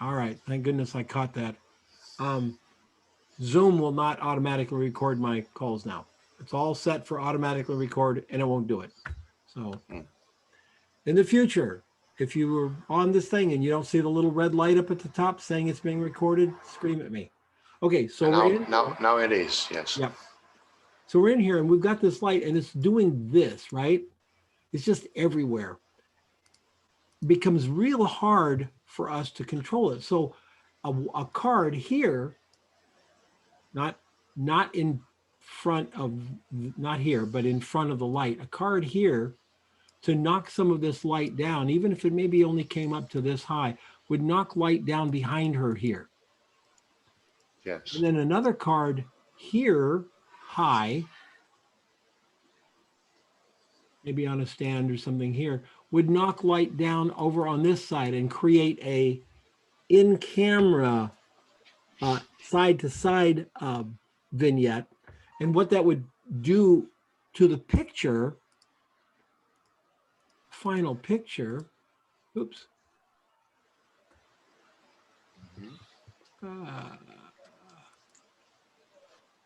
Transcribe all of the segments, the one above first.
All right. Thank goodness I caught that. Zoom will not automatically record my calls now. It's all set for automatically record and it won't do it. So in the future, if you were on this thing and you don't see the little red light up at the top saying it's being recorded, scream at me. Okay, so And we're in. now it is, yes. Yep. So we're in here and we've got this light and it's doing this, right? It's just everywhere. It becomes real hard for us to control it. So a card here, not in front of, not here, but in front of the light, a card here to knock some of this light down, even if it maybe only came up to this high, would knock light down behind her here. Yes. And then another card here, high, maybe on a stand or something here, would knock light down over on this side and create a in-camera side-to-side vignette. And what that would do to the picture, final picture, oops.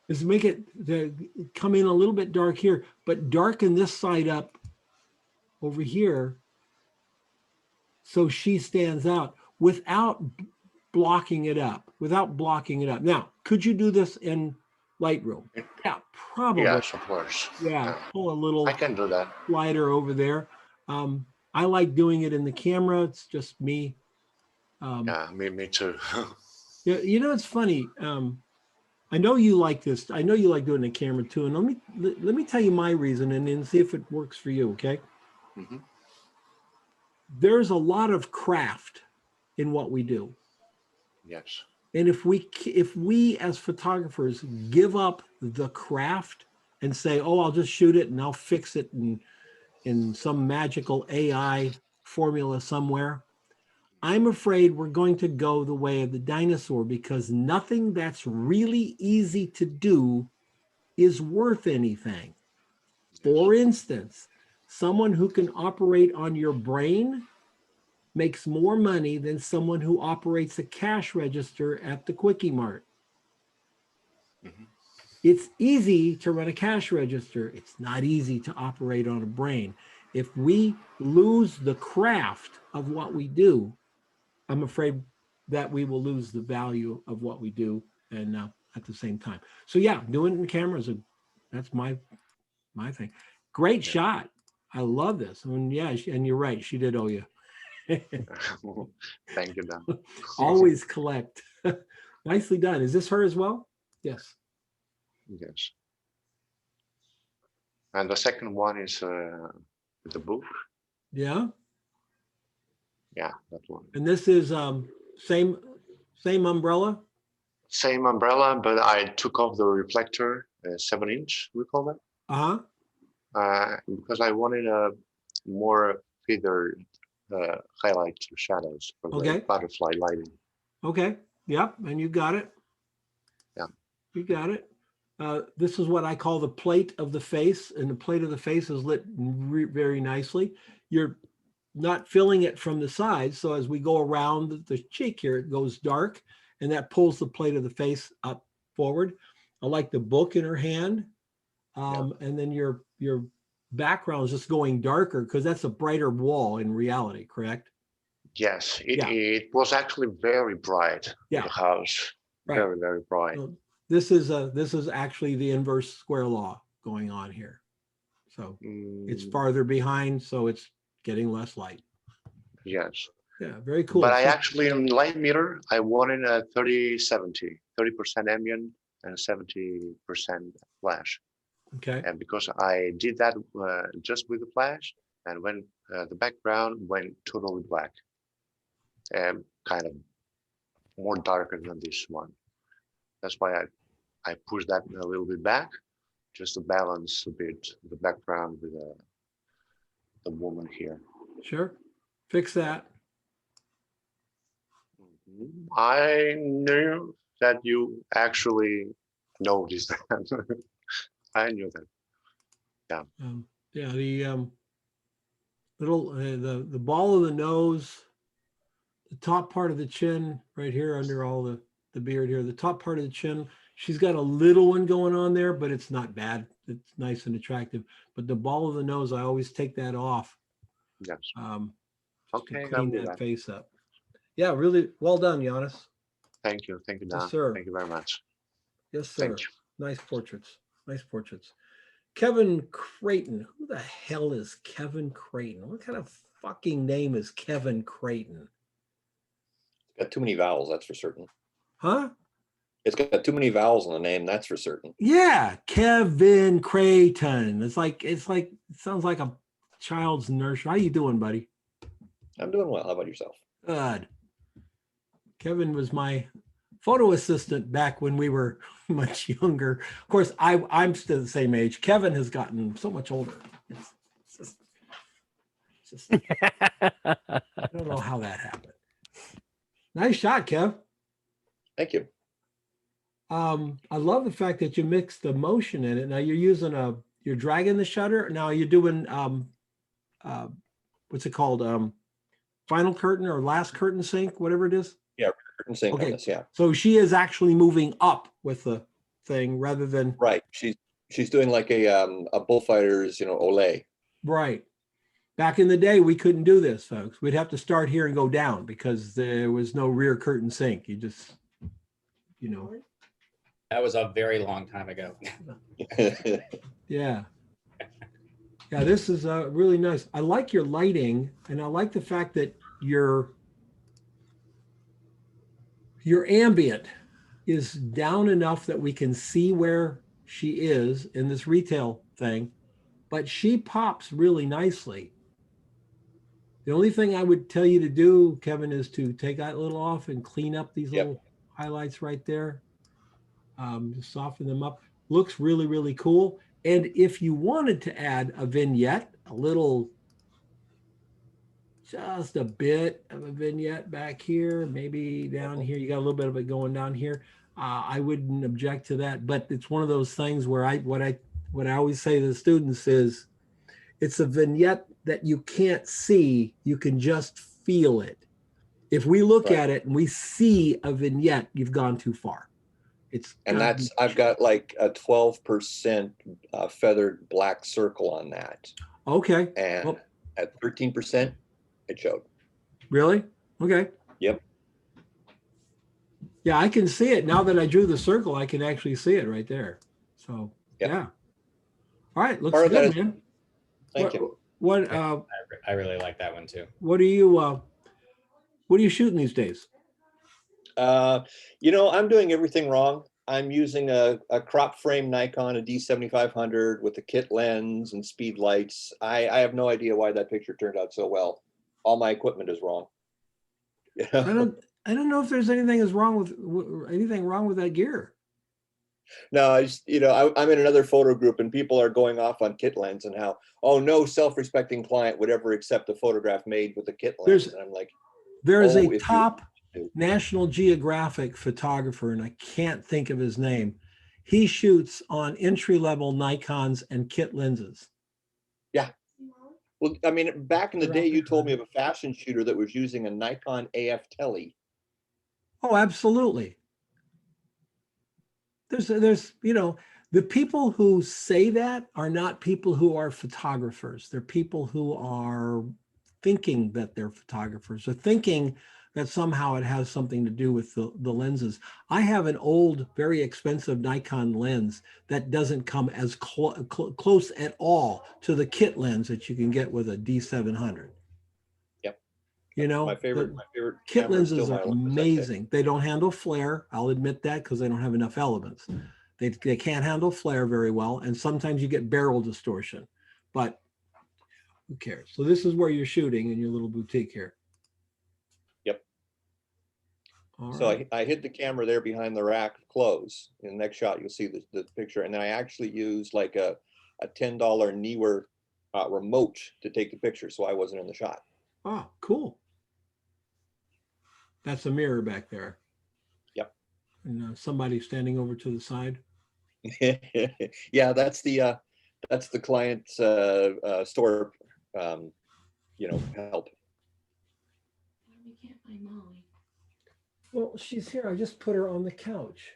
Is make it come in a little bit dark here, but darken this side up over here so she stands out without blocking it up, Now, could you do this in Lightroom? Yeah, probably. Yes, of course. Yeah, pull a little I can do that. slider over there. I like doing it in the camera. It's just me. Yeah, me too. Yeah, you know, it's funny. I know you like this. I know you like doing the camera too. And let me tell you my reason and then see if it works for you, okay? Mm-hmm. There's a lot of craft in what we do. Yes. And if we as photographers give up the craft and say, oh, I'll just shoot it and I'll fix it in some magical AI formula somewhere, I'm afraid we're going to go the way of the dinosaur because nothing that's really easy to do is worth anything. For instance, someone who can operate on your brain makes more money than someone who operates a cash register at the Quickie Mart. Mm-hmm. It's easy to run a cash register. It's not easy to operate on a brain. If we lose the craft of what we do, I'm afraid that we will lose the value of what we do and at the same time. So yeah, doing it in cameras, that's my thing. Great shot. I love this. I mean, yeah, and you're right. She did owe you. Thank you, Dan. Always collect. Nicely done. Is this her as well? Yes. Yes. And the second one is the book. Yeah. Yeah, that one. And this is same umbrella? Same umbrella, but I took off the reflector, 7-inch, we call that. Uh-huh. Because I wanted a more feathered highlight shadows for the butterfly lighting. Okay. Yep. And you got it. Yeah. You got it. This is what I call the plate of the face, and the plate of the face is lit very nicely. You're not filling it from the sides, so as we go around the cheek here, it goes dark, and that pulls the plate of the face up forward. I like the book in her hand, and then your background is just going darker because that's a brighter wall in reality, correct? Yes, it was actually very bright in the house. Right. Very, very bright. So this is actually the inverse square law going on here. So it's farther behind, so it's getting less light. Yes. Yeah, very cool. But I actually, in light meter, I wanted a 30-70, 30% ambient and 70% flash. Okay. And because I did that just with the flash, and when the background went totally black, and kind of more darker than this one. That's why I pushed that a little bit back, just to balance a bit the background with the woman here. Sure. Fix that. I knew that you actually noticed that. I knew that. Yeah. Yeah. The little the ball of the nose, the top part of the chin right here under all the beard here, the top part of the chin, she's got a little one going on there, but it's not bad. It's nice and attractive. But the ball of the nose, I always take that off. Yes. Just to Okay, I'll clean do that that. face up. Yeah, really well done, Giannis. Thank you. Thank you, Yes, Don. sir. Thank you very much. Yes, Thank sir. you. Nice portraits. Nice portraits. Kevin Creighton. Who the hell is Kevin Creighton? What kind of fucking name is Kevin Creighton? Got too many vowels, that's for certain. Huh? It's got too many vowels in the name, that's for certain. Yeah, Kevin Creighton. It sounds like a child's nursery. How you doing, buddy? I'm doing well. How about yourself? Good. Kevin was my photo assistant back when we were much younger. Of course, I'm still the same age. Kevin has gotten so much older. It's just I don't know how that happened. Nice shot, Kev. Thank you. I love the fact that you mix the motion in it. Now you're dragging the shutter. Now you're doing what's it called? Final curtain or last curtain sync, whatever it is. Yeah, curtain sync Okay. on this, yeah. So she is actually moving up with the thing rather than Right. She's doing like a bullfighter's, Olay. right. Back in the day, we couldn't do this, folks. We'd have to start here and go down because there was no rear curtain sync. You just, That was a very long time ago. Yeah. Yeah, this is really nice. I like your lighting, and I like the fact that your ambient is down enough that we can see where she is in this retail thing, but she pops really nicely. The only thing I would tell you to do, Kevin, is to take that little off and clean up these Yep. little highlights right there. Just soften them up. Looks really, really cool. And if you wanted to add a vignette, just a bit of a vignette back here, maybe down here, you got a little bit of it going down here. I wouldn't object to that, but it's one of those things where what I always say to the students is, it's a vignette that you can't see, you can just feel it. If we look Right. at it and we see a vignette, you've gone too far. And I've got like a 12% feathered black circle on that. okay. And Well, at 13%, it showed. really? Okay. Yep. Yeah, I can see it now that I drew the circle. I can actually see it right there. So Yep. yeah. All right, looks All right, good, that man. Thank you. What I really like that one too. what are you shooting these days? I'm doing everything wrong. I'm using a crop frame Nikon, a D7500 with a kit lens and speed lights. I have no idea why that picture turned out so well. All my equipment is wrong. I don't know if there's anything wrong with that gear. No, I'm in another photo group and people are going off on kit lens and how, oh, no self-respecting client would ever accept a photograph made with a kit lens. And I'm like, There is Oh, a if you- top National Geographic photographer, and I can't think of his name. He shoots on entry-level Nikons and kit lenses. well, I mean, back in the day, you told me of a fashion shooter that was using a Nikon AF Tele. Oh, absolutely. There's the people who say that are not people who are photographers. They're people who are thinking that they're photographers. They're thinking that somehow it has something to do with the lenses. I have an old, very expensive Nikon lens that doesn't come as close at all to the kit lens that you can get with a D700. Yep. The My favorite kit camera is lenses still are my Olympus, I think. amazing. They don't handle flare. I'll admit that because they don't have enough elements. They can't handle flare very well. And sometimes you get barrel distortion, but who cares? So this is where you're shooting in your little boutique here. Yep. All So right. I hid the camera there behind the rack of clothes. In the next shot, you'll see the picture. And then I actually used like a $10 Neewer remote to take the picture. So I wasn't in the shot. Oh, cool. That's a mirror back there. Yep. And somebody standing over to the side. Yeah, that's the client's store, help. find Molly. Well, she's here. I just put her on the couch.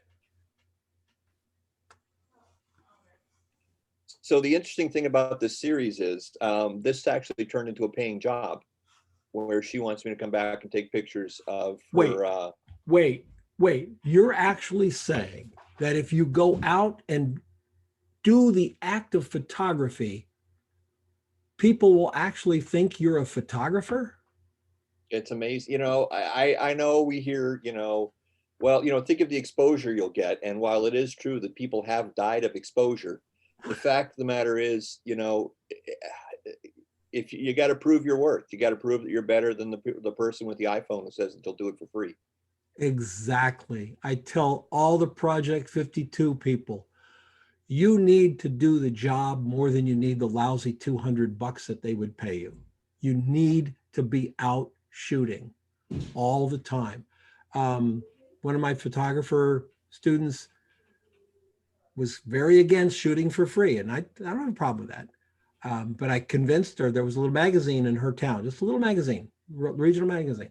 So the interesting thing about this series is this actually turned into a paying job where she wants me to come back and take pictures of her. Wait. You're actually saying that if you go out and do the act of photography, people will actually think you're a photographer? It's amazing. You know, I know we hear, you know, well, you know, think of the exposure you'll get. And while it is true that people have died of exposure, the fact of the matter is, you know, if you got to prove your worth, you got to prove that you're better than the person with the iPhone who says that they'll do it for free. Exactly. I tell all the Project 52 people, you need to do the job more than you need the lousy $200 that they would pay you. You need to be out shooting all the time. One of my photographer students was very against shooting for free, and I don't have a problem with that. But I convinced her, there was a little magazine in her town, just a little magazine, regional magazine.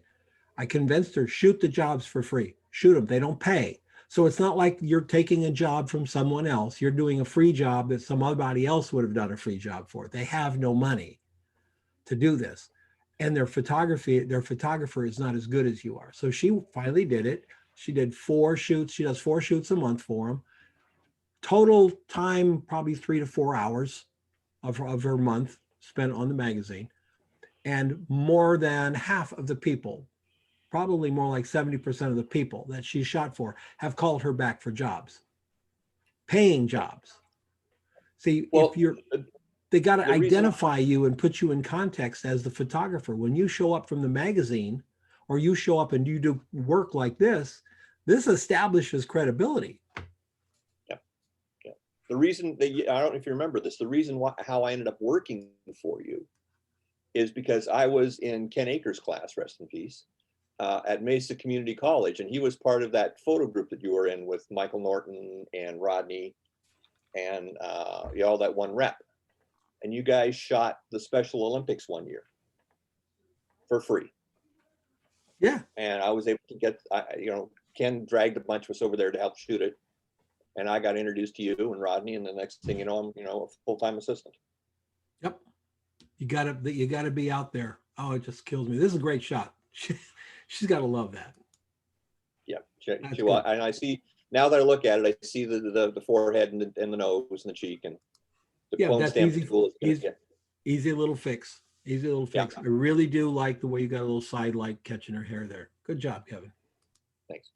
I convinced her, shoot the jobs for free. Shoot them, they don't pay. So it's not like you're taking a job from someone else. You're doing a free job that somebody else would have done a free job for. They have no money to do this. And their photographer is not as good as you are. So she finally did it. She did 4 shoots. She does 4 shoots a month for them. Total time, probably 3 to 4 hours of her month spent on the magazine. And more than half of the people, probably more like 70% of the people that she shot for have called her back for jobs, paying jobs. See, Well, they got to identify you and put you in context as the photographer. When you show up from the magazine or you show up and you do work like this establishes credibility. The reason that I don't know if you remember this, the reason how I ended up working for you is because I was in Ken Akers' class, rest in peace, at Mesa Community College. And he was part of that photo group that you were in with Michael Norton and Rodney and all that one rep. And you guys shot the Special Olympics one year for free. Yeah. And I was able to get, Ken dragged a bunch of us over there to help shoot it. And I got introduced to you and Rodney, and the next thing you know, I'm a full-time assistant. Yep. You gotta be out there. Oh, it just kills me. This is a great shot. She's got to love that. Yeah. And I see, now that I look at it, I see the forehead and the nose and the cheek, and the clone stamp tool is easy little fix. Easy little fix. Yeah. I really do like the way you got a little side light catching her hair there. Good job, Kevin. Thanks.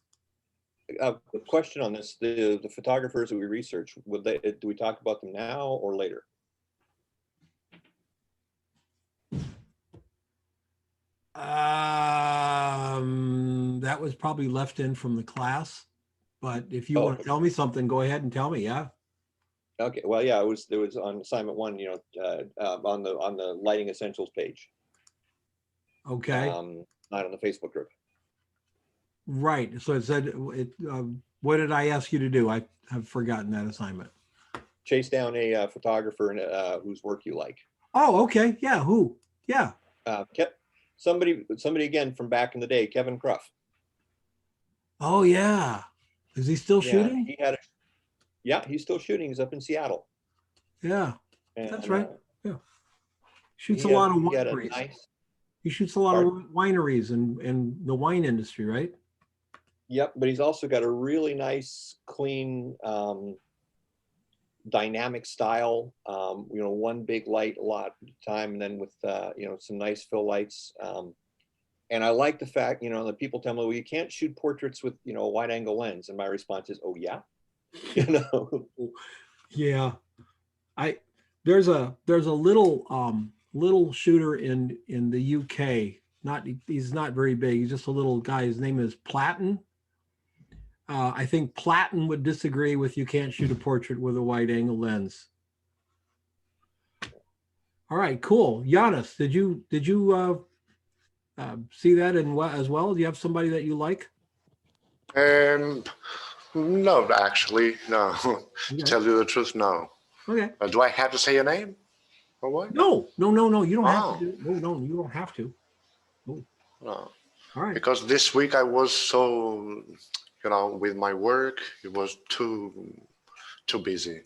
A question on this: the photographers that we research, do we talk about them now or later? That was probably left in from the class, but if you want to tell me something, go ahead and tell me. Yeah. Okay. Well, yeah, it was on assignment 1. On the lighting essentials page. Okay. Not on the Facebook group. Right. So it said, what did I ask you to do? I have forgotten that assignment. Chase down a photographer whose work you like. Oh, okay. Yeah. Who? Yeah. Somebody again from back in the day, Kevin Cruff. Oh yeah. Is he still shooting? He's still shooting. He's up in Seattle. Yeah. That's right. Yeah. Shoots a lot of wineries. He shoots a lot of wineries and the wine industry, right? Yep, but he's also got a really nice, clean, dynamic style. One big light a lot of the time, and then with some nice fill lights. And I like the fact, that people tell me, well, you can't shoot portraits with a wide angle lens, and my response is, oh yeah, Yeah, there's a little shooter in the UK. He's not very big. He's just a little guy. His name is Platten. I think Platten would disagree with you can't shoot a portrait with a wide angle lens. All right, cool. Giannis, did you see that as well? Do you have somebody that you like? No, actually, no. Okay. To tell you the truth, no. Okay. Do I have to say your name or what? No. You don't have to. No, you don't have to. No. All right. Because this week I was so, with my work, it was too busy.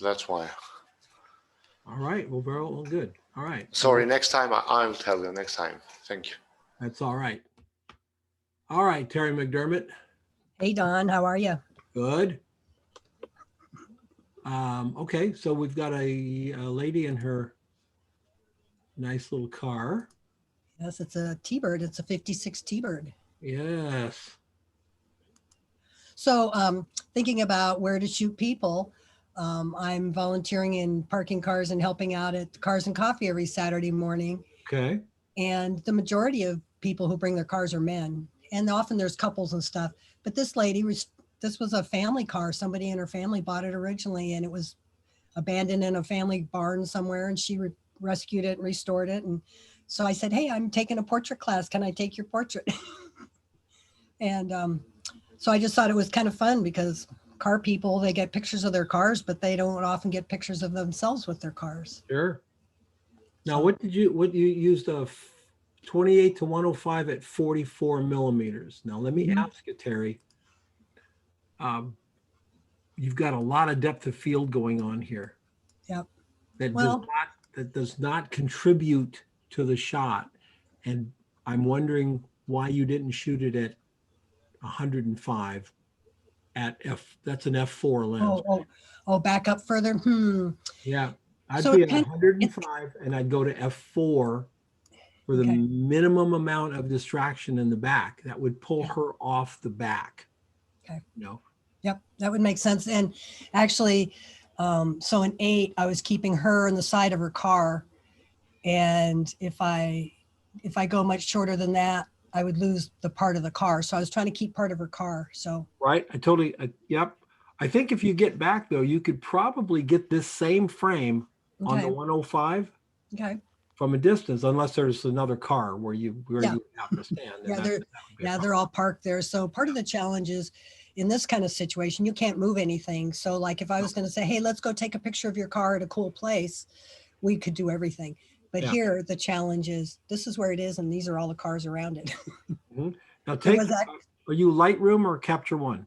That's why. All right. Well, very well, good. All right. Sorry, next time I'll tell you next time. Thank you. That's all right. All right, Terry McDermott. Hey, Don, how are you? Good. Okay, so we've got a lady in her nice little car. Yes, it's a T-Bird. It's a 56 T-Bird. Yes. So thinking about where to shoot people, I'm volunteering in parking cars and helping out at Cars and Coffee every Saturday morning. Okay. And the majority of people who bring their cars are men. And often there's couples and stuff. But this lady, this was a family car. Somebody in her family bought it originally, and it was abandoned in a family barn somewhere, and she rescued it and restored it. And so I said, hey, I'm taking a portrait class. Can I take your portrait? And so I just thought it was kind of fun because car people, they get pictures of their cars, but they don't often get pictures of themselves with their cars. Sure. Now, what you used a 28 to 105 at 44 millimeters. Now, let me ask you, Terry. You've got a lot of depth of field going on here. Yep. That does not contribute to the shot. And I'm wondering why you didn't shoot it at 105 at that's an f4 lens. Oh, back up further. Yeah. I'd So be it at 105 and I'd go to f4 for the Okay. minimum amount of distraction in the back. That would pull her off the back. Okay. Yep, that would make sense. And actually, so in 8, I was keeping her on the side of her car. And if I go much shorter than that, I would lose the part of the car. So I was trying to keep part of her car. So right. Yep. I think if you get back though, you could probably get this same frame on the 105 from a distance, unless there's another car where you have to stand. They're all parked there. So part of the challenge is in this kind of situation, you can't move anything. So like if I was going to say, hey, let's go take a picture of your car at a cool place, we could do everything. But here the challenge is this is where it is, and these are all the cars around it. Now are you Lightroom or Capture One?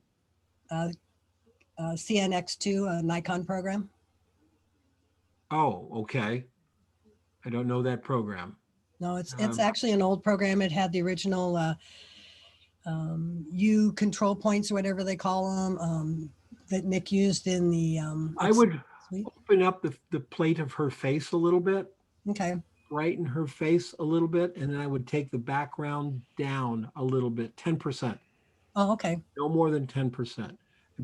CNX2, a Nikon program. Oh, okay. I don't know that program. No, it's actually an old program. It had the original U control points or whatever they call them that Nick used in the. I would open up the plate of her face a little bit. Okay. Brighten her face a little bit, and then I would take the background down a little bit, 10%. Oh, okay. No more than 10%.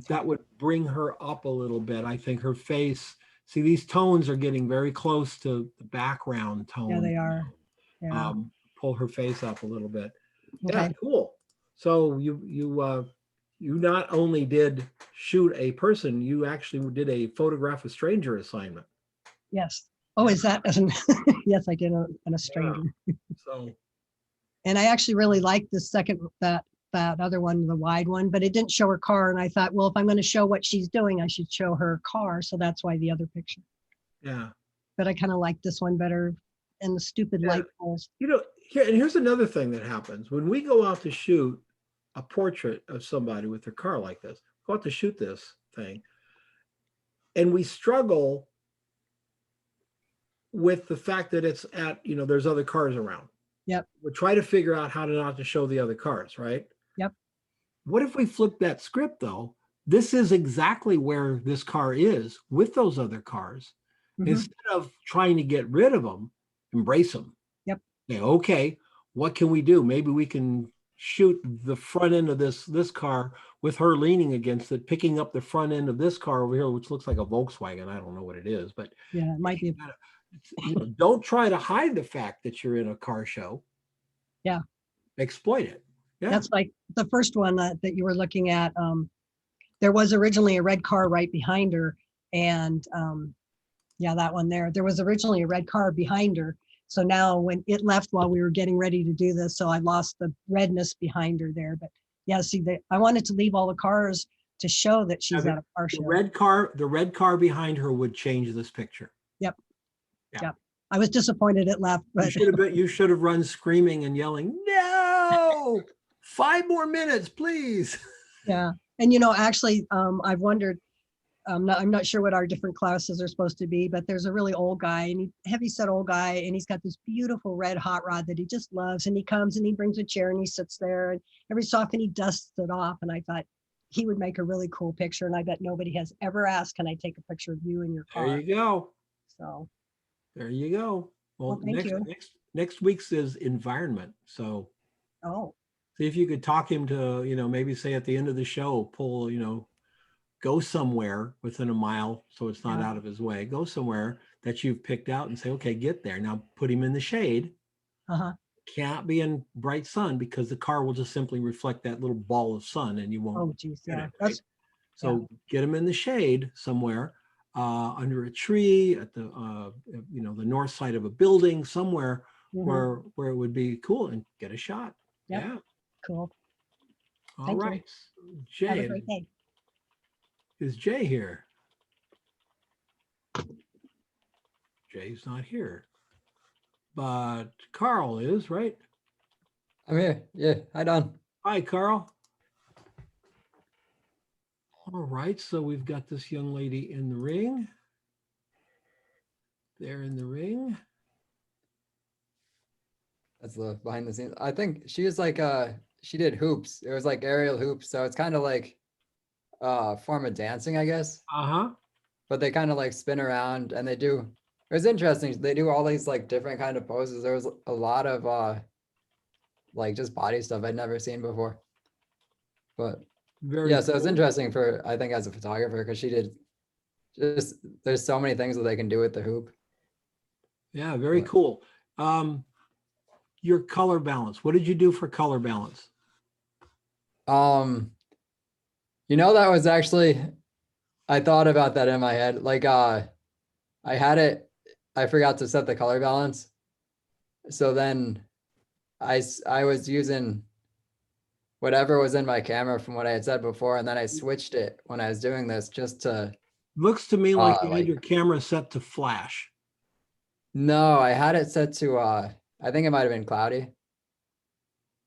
That would bring her up a little bit. I think her face, see, these tones are getting very close to the background tone. Yeah, they are. Yeah. Pull her face up a little bit. Okay. Yeah, cool. So you not only did shoot a person, you actually did a photograph a stranger assignment. Yes. Oh, is that? Yes, I did on a stranger. Yeah. So. And I actually really liked the second, that other one, the wide one, but it didn't show her car. And I thought, well, if I'm going to show what she's doing, I should show her car. So that's why the other picture. Yeah. But I kind of like this one better, and the stupid light poles. Here's another thing that happens when we go out to shoot a portrait of somebody with their car like this. Go out to shoot this thing, and we struggle with the fact that it's at, there's other cars around. Yep. We try to figure out how to not to show the other cars, right? Yep. What if we flip that script though? This is exactly where this car is with those other cars. Mm-hmm. Instead of trying to get rid of them, embrace them. Yep. Say, okay, what can we do? Maybe we can shoot the front end of this car with her leaning against it, picking up the front end of this car over here, which looks like a Volkswagen. I don't know what it is, but yeah, it might be. Don't try to hide the fact that you're in a car show. Yeah. Exploit it. Yeah. That's like the first one that you were looking at. There was originally a red car right behind her. And that one there. There was originally a red car behind her. So now when it left while we were getting ready to do this, so I lost the redness behind her there. But yeah, see, I wanted to leave all the cars to show that she's at a car show. The red car behind her would change this picture. Yep. Yeah. I was disappointed it left, but you should have run screaming and yelling, no. no, 5 more minutes, please. Yeah. And, you know, actually, I've wondered, I'm not sure what our different classes are supposed to be, but there's a really old guy, and heavy set old guy, and he's got this beautiful red hot rod that he just loves. And he comes and he brings a chair and he sits there, and every so often he dusts it off. And I thought he would make a really cool picture. And I bet nobody has ever asked, can I take a picture of you in your There car? you go. So, There you go. Well, thank you. next week's is environment. So Oh, see if you could talk him to, you know, maybe say at the end of the show, pull, you know, go somewhere within a mile so it's not Yeah. out of his way. Go somewhere that you've picked out and say, okay, get there. Now put him in the shade. uh-huh. Can't be in bright sun because the car will just simply reflect that little ball of sun and you won't Oh, geez. get Yeah. it, right? That's, So get him in the shade somewhere, under a tree at the, you know, the north side of a building, somewhere mhm. where it would be cool and get a shot. Yep. Yeah. Cool. All Thank you. right. Have a Jay, great day. is Jay here? Jay's not here. But Carl is, right? I'm here. Yeah. Hi, Don. Hi, Carl. All right, so we've got this young lady in the ring. They're in the ring. That's the behind the scenes. I think she was like, she did hoops. It was like aerial hoops. So it's kind of like form of dancing, I guess. Uh-huh. But they kind of like spin around and it was interesting. They do all these like different kind of poses. There was a lot of like just body stuff I'd never seen before. But Very yeah, so it's cool. interesting for, I think, as a photographer, because she did there's so many things that they can do with the hoop. Yeah, very But- cool. Your color balance. What did you do for color balance? You know, that was actually, I thought about that in my head. Like, I forgot to set the color balance. So then I was using whatever was in my camera from what I had said before. And then I switched it when I was doing this just to, Looks to me like you had like- your camera set to flash. no, I had it set to, I think it might've been cloudy.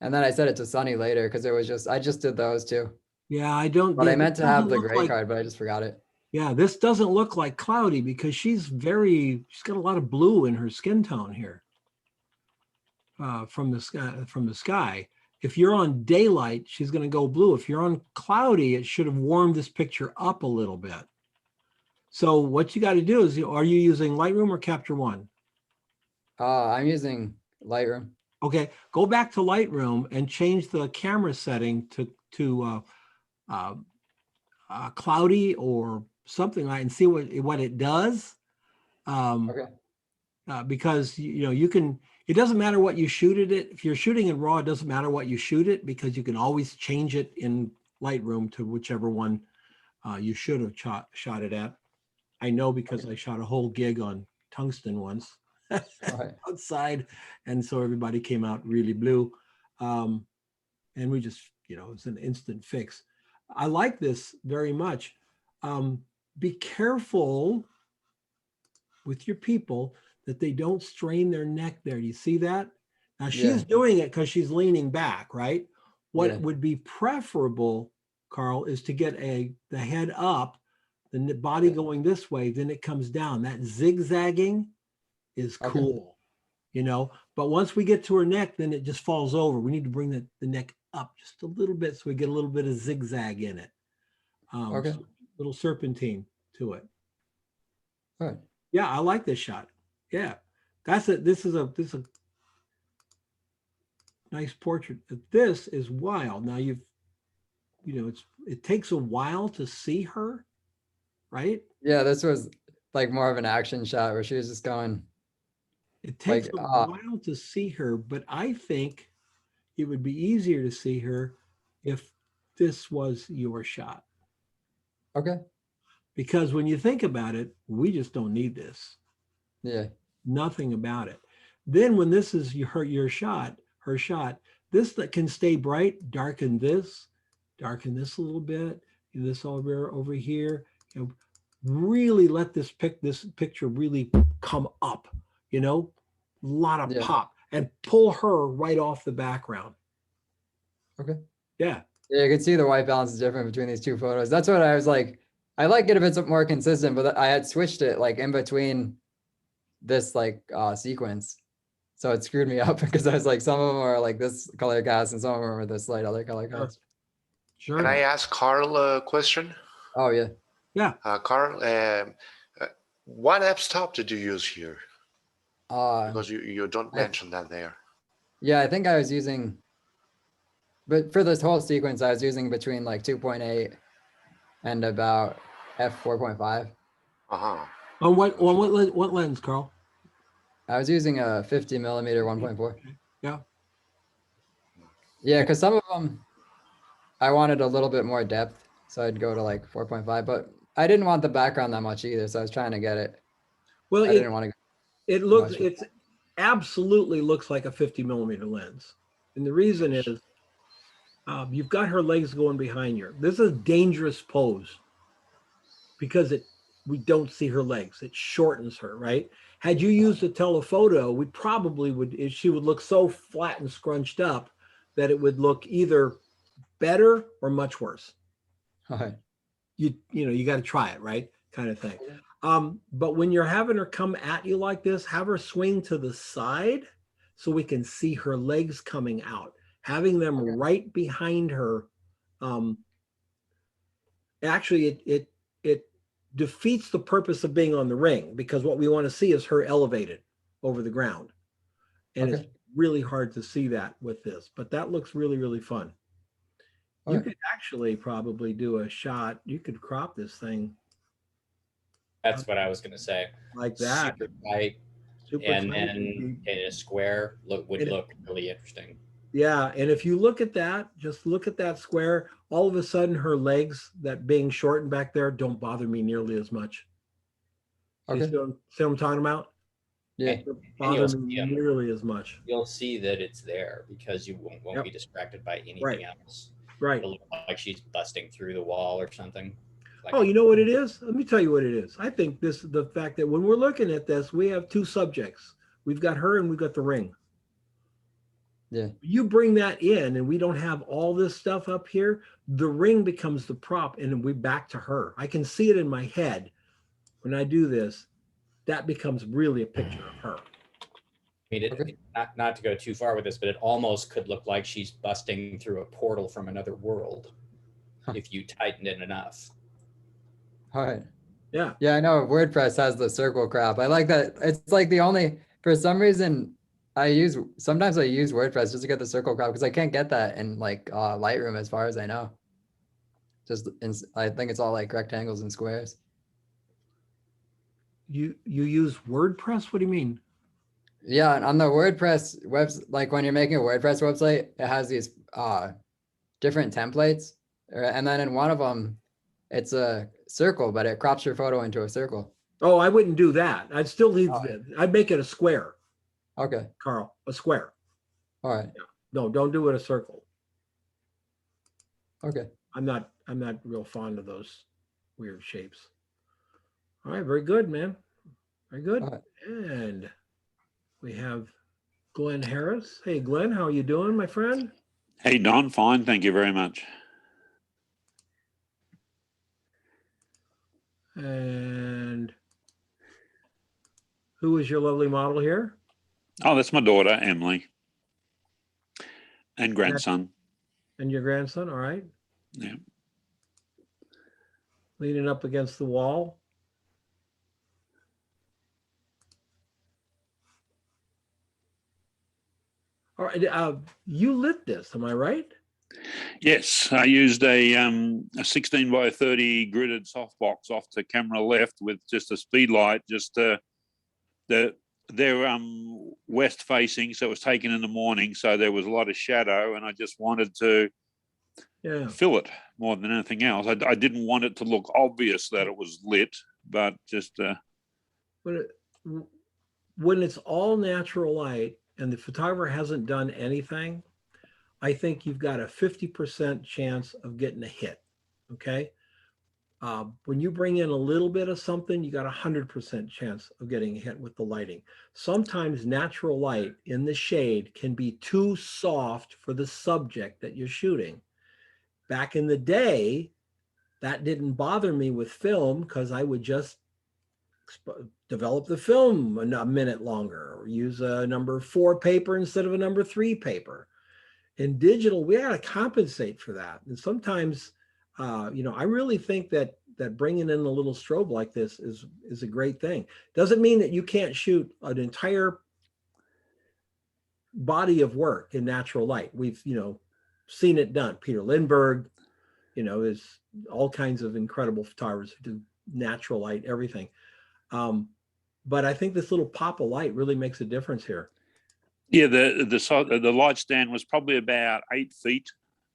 And then I set it to sunny later because I just did those two. Yeah, I don't. But yeah, I meant this to have doesn't the look gray like- card, but I just forgot it. Yeah, this doesn't look like cloudy because she's got a lot of blue in her skin tone here. From the sky. If you're on daylight, she's going to go blue. If you're on cloudy, it should have warmed this picture up a little bit. So what you got to do is, are you using Lightroom or Capture One? I'm using Lightroom. Okay, go back to Lightroom and change the camera setting to cloudy or something like, and see what it does. Okay. Because you know, you can, it doesn't matter what you shoot it at. If you're shooting in RAW, it doesn't matter what you shoot it because you can always change it in Lightroom to whichever one you should have shot it at. I know because I shot a whole gig on tungsten once All right. outside, and so everybody came out really blue. And we just, you know, it's an instant fix. I like this very much. Be careful with your people that they don't strain their neck there. Do you see that? Now she's Yeah. doing it because she's leaning back, right? What Yeah. would be preferable, Carl, is to get the head up, the body going this way, then it comes down. That zigzagging is Okay. cool, you know, but once we get to her neck, then it just falls over. We need to bring the neck up just a little bit so we get a little bit of zigzag in it. Okay. So little serpentine to it. All right. Yeah, I like this shot. Yeah, that's it. This is a nice portrait. This is wild. Now you know, it takes a while to see her, right? Yeah, this was like more of an action shot where she was just going. It takes Like, a while to see her, but I think it would be easier to see her if this was your shot. Okay. Because when you think about it, we just don't need this. Yeah. Nothing about it. Then when this is her shot, this that can stay bright, darken this a little bit, this over here, you know, really let this picture really come up, you know, a lot of Yeah. pop, and pull her right off the background. Okay. Yeah. Yeah, you can see the white balance is different between these two photos. That's what I was like. I like it if it's more consistent, but I had switched it like in between this like sequence. So it screwed me up because I was like, some of them are like this color cast and some of them are this light other color Sure. cast. Sure. Can I ask Carl a question? Oh yeah. Yeah. Carl, what app stop did you use here? Uh, Because you don't I- mention that there. yeah, I think I was using, but for this whole sequence, I was using between like 2.8 and about f4.5. Uh-huh. On what lens, Carl? I was using a 50mm 1.4. Yeah. Yeah, because some of them I wanted a little bit more depth, so I'd go to like 4.5, but I didn't want the background that much either, so I was trying to get it. Well, I didn't want to. it looks, much. it's absolutely looks like a 50mm lens. And the reason is you've got her legs going behind you. This is a dangerous pose because we don't see her legs. It shortens her, right? Had you used a telephoto, we probably would, she would look so flat and scrunched up that it would look either better or much worse. Okay. You got to try it, right? Kind of thing. But when you're having her come at you like this, have her swing to the side so we can see her legs coming out. Having them right behind her, actually it defeats the purpose of being on the ring, because what we want to see is her elevated over the ground. And it's really hard to see that with this, but that looks really, really fun. You could actually probably do a shot. You could crop this thing. That's what I was going to say. Like that. Super tight, Super and tight. then in a square would look really interesting. Yeah, and if you look at that, just look at that square, all of a sudden her legs, that being shortened back there, don't bother me nearly as much. Okay. See what I'm talking about? Yeah. And Bother me nearly as much. You'll see that it's there because you won't be distracted by anything else. Right. It'll look like she's busting through the wall or something. Like, Oh, you know what it is? Let me tell you what it is. I think this is the fact that when we're looking at this, we have two subjects. We've got her and we've got the ring. Yeah. You bring that in and we don't have all this stuff up here, the ring becomes the prop and we back to her. I can see it in my head when I do this. That becomes really a picture of her. I mean, not to go too far with this, but it almost could look like she's busting through a portal from another world if you tighten it enough. All right. Yeah. Yeah, I know WordPress has the circle crop. I like that. It's like the only, for some reason, sometimes I use WordPress just to get the circle crop because I can't get that in like Lightroom as far as I know. I think it's all like rectangles and squares. You use WordPress? What do you mean? Yeah, and on the WordPress website, like when you're making a WordPress website, it has these different templates, and then in one of them, it's a circle, but it crops your photo into a circle. Oh, I wouldn't do that. I'd still leave I'd make it a square. Okay. Carl, a square. All right. Yeah. No, don't do it a circle. Okay. I'm not real fond of those weird shapes. All right, very good, man. Very good. Right. And we have Glenn Harris. Hey, Glenn, how are you doing, my friend? Hey, Don, fine. Thank you very much. And who is your lovely model here? Oh, that's my daughter, Emily, and grandson. And your grandson, all right. Yeah. Leaning up against the wall. All right, you lit this, am I right? Yes, I used a 16 by 30 gridded softbox off to camera left with just a speed light, just they're west facing, so it was taken in the morning, so there was a lot of shadow, and I just wanted to fill it more than anything else. I didn't want it to look obvious that it was lit, but just when it's all natural light and the photographer hasn't done anything, I think you've got a 50% chance of getting a hit. Okay. When you bring in a little bit of something, you got 100% chance of getting hit with the lighting. Sometimes natural light in the shade can be too soft for the subject that you're shooting. Back in the day, that didn't bother me with film because I would just develop the film a minute longer or use a number 4 paper instead of a number 3 paper. In digital, we got to compensate for that. And sometimes, I really think that bringing in a little strobe like this is a great thing. Doesn't mean that you can't shoot an entire body of work in natural light. We've, seen it done. Peter Lindbergh, is all kinds of incredible photographers who do natural light, everything. But I think this little pop of light really makes a difference here. Yeah, the light stand was probably about 8 feet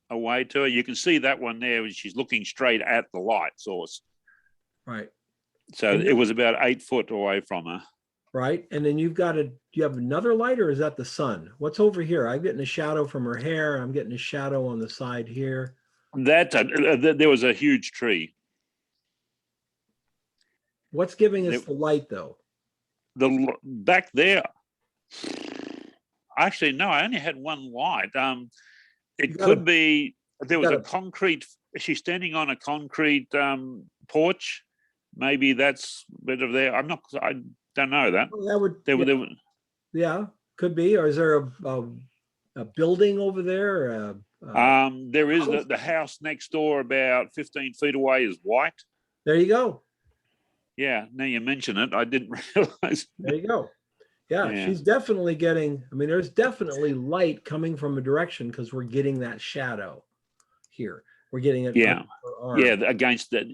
away to her. You can see that one there when she's looking straight at the light source. Right. So it was about 8 foot away from her. Right. And then you have another light, or is that the sun? What's over here? I'm getting a shadow from her hair. I'm getting a shadow on the side here. There was a huge tree. What's giving us the light though? Back there. Actually, no, I only had one light. It could be there was a concrete. She's standing on a concrete porch. Maybe that's a bit of there. I don't know that. Well, that would. Yeah, could be. Or is there a building over there? There is the house next door, about 15 feet away, is white. There you go. Yeah. Now you mention it, I didn't realize. There you go. Yeah, she's definitely getting. I mean, there's definitely light coming from a direction because we're getting that shadow here. We're getting it. Yeah. Against that,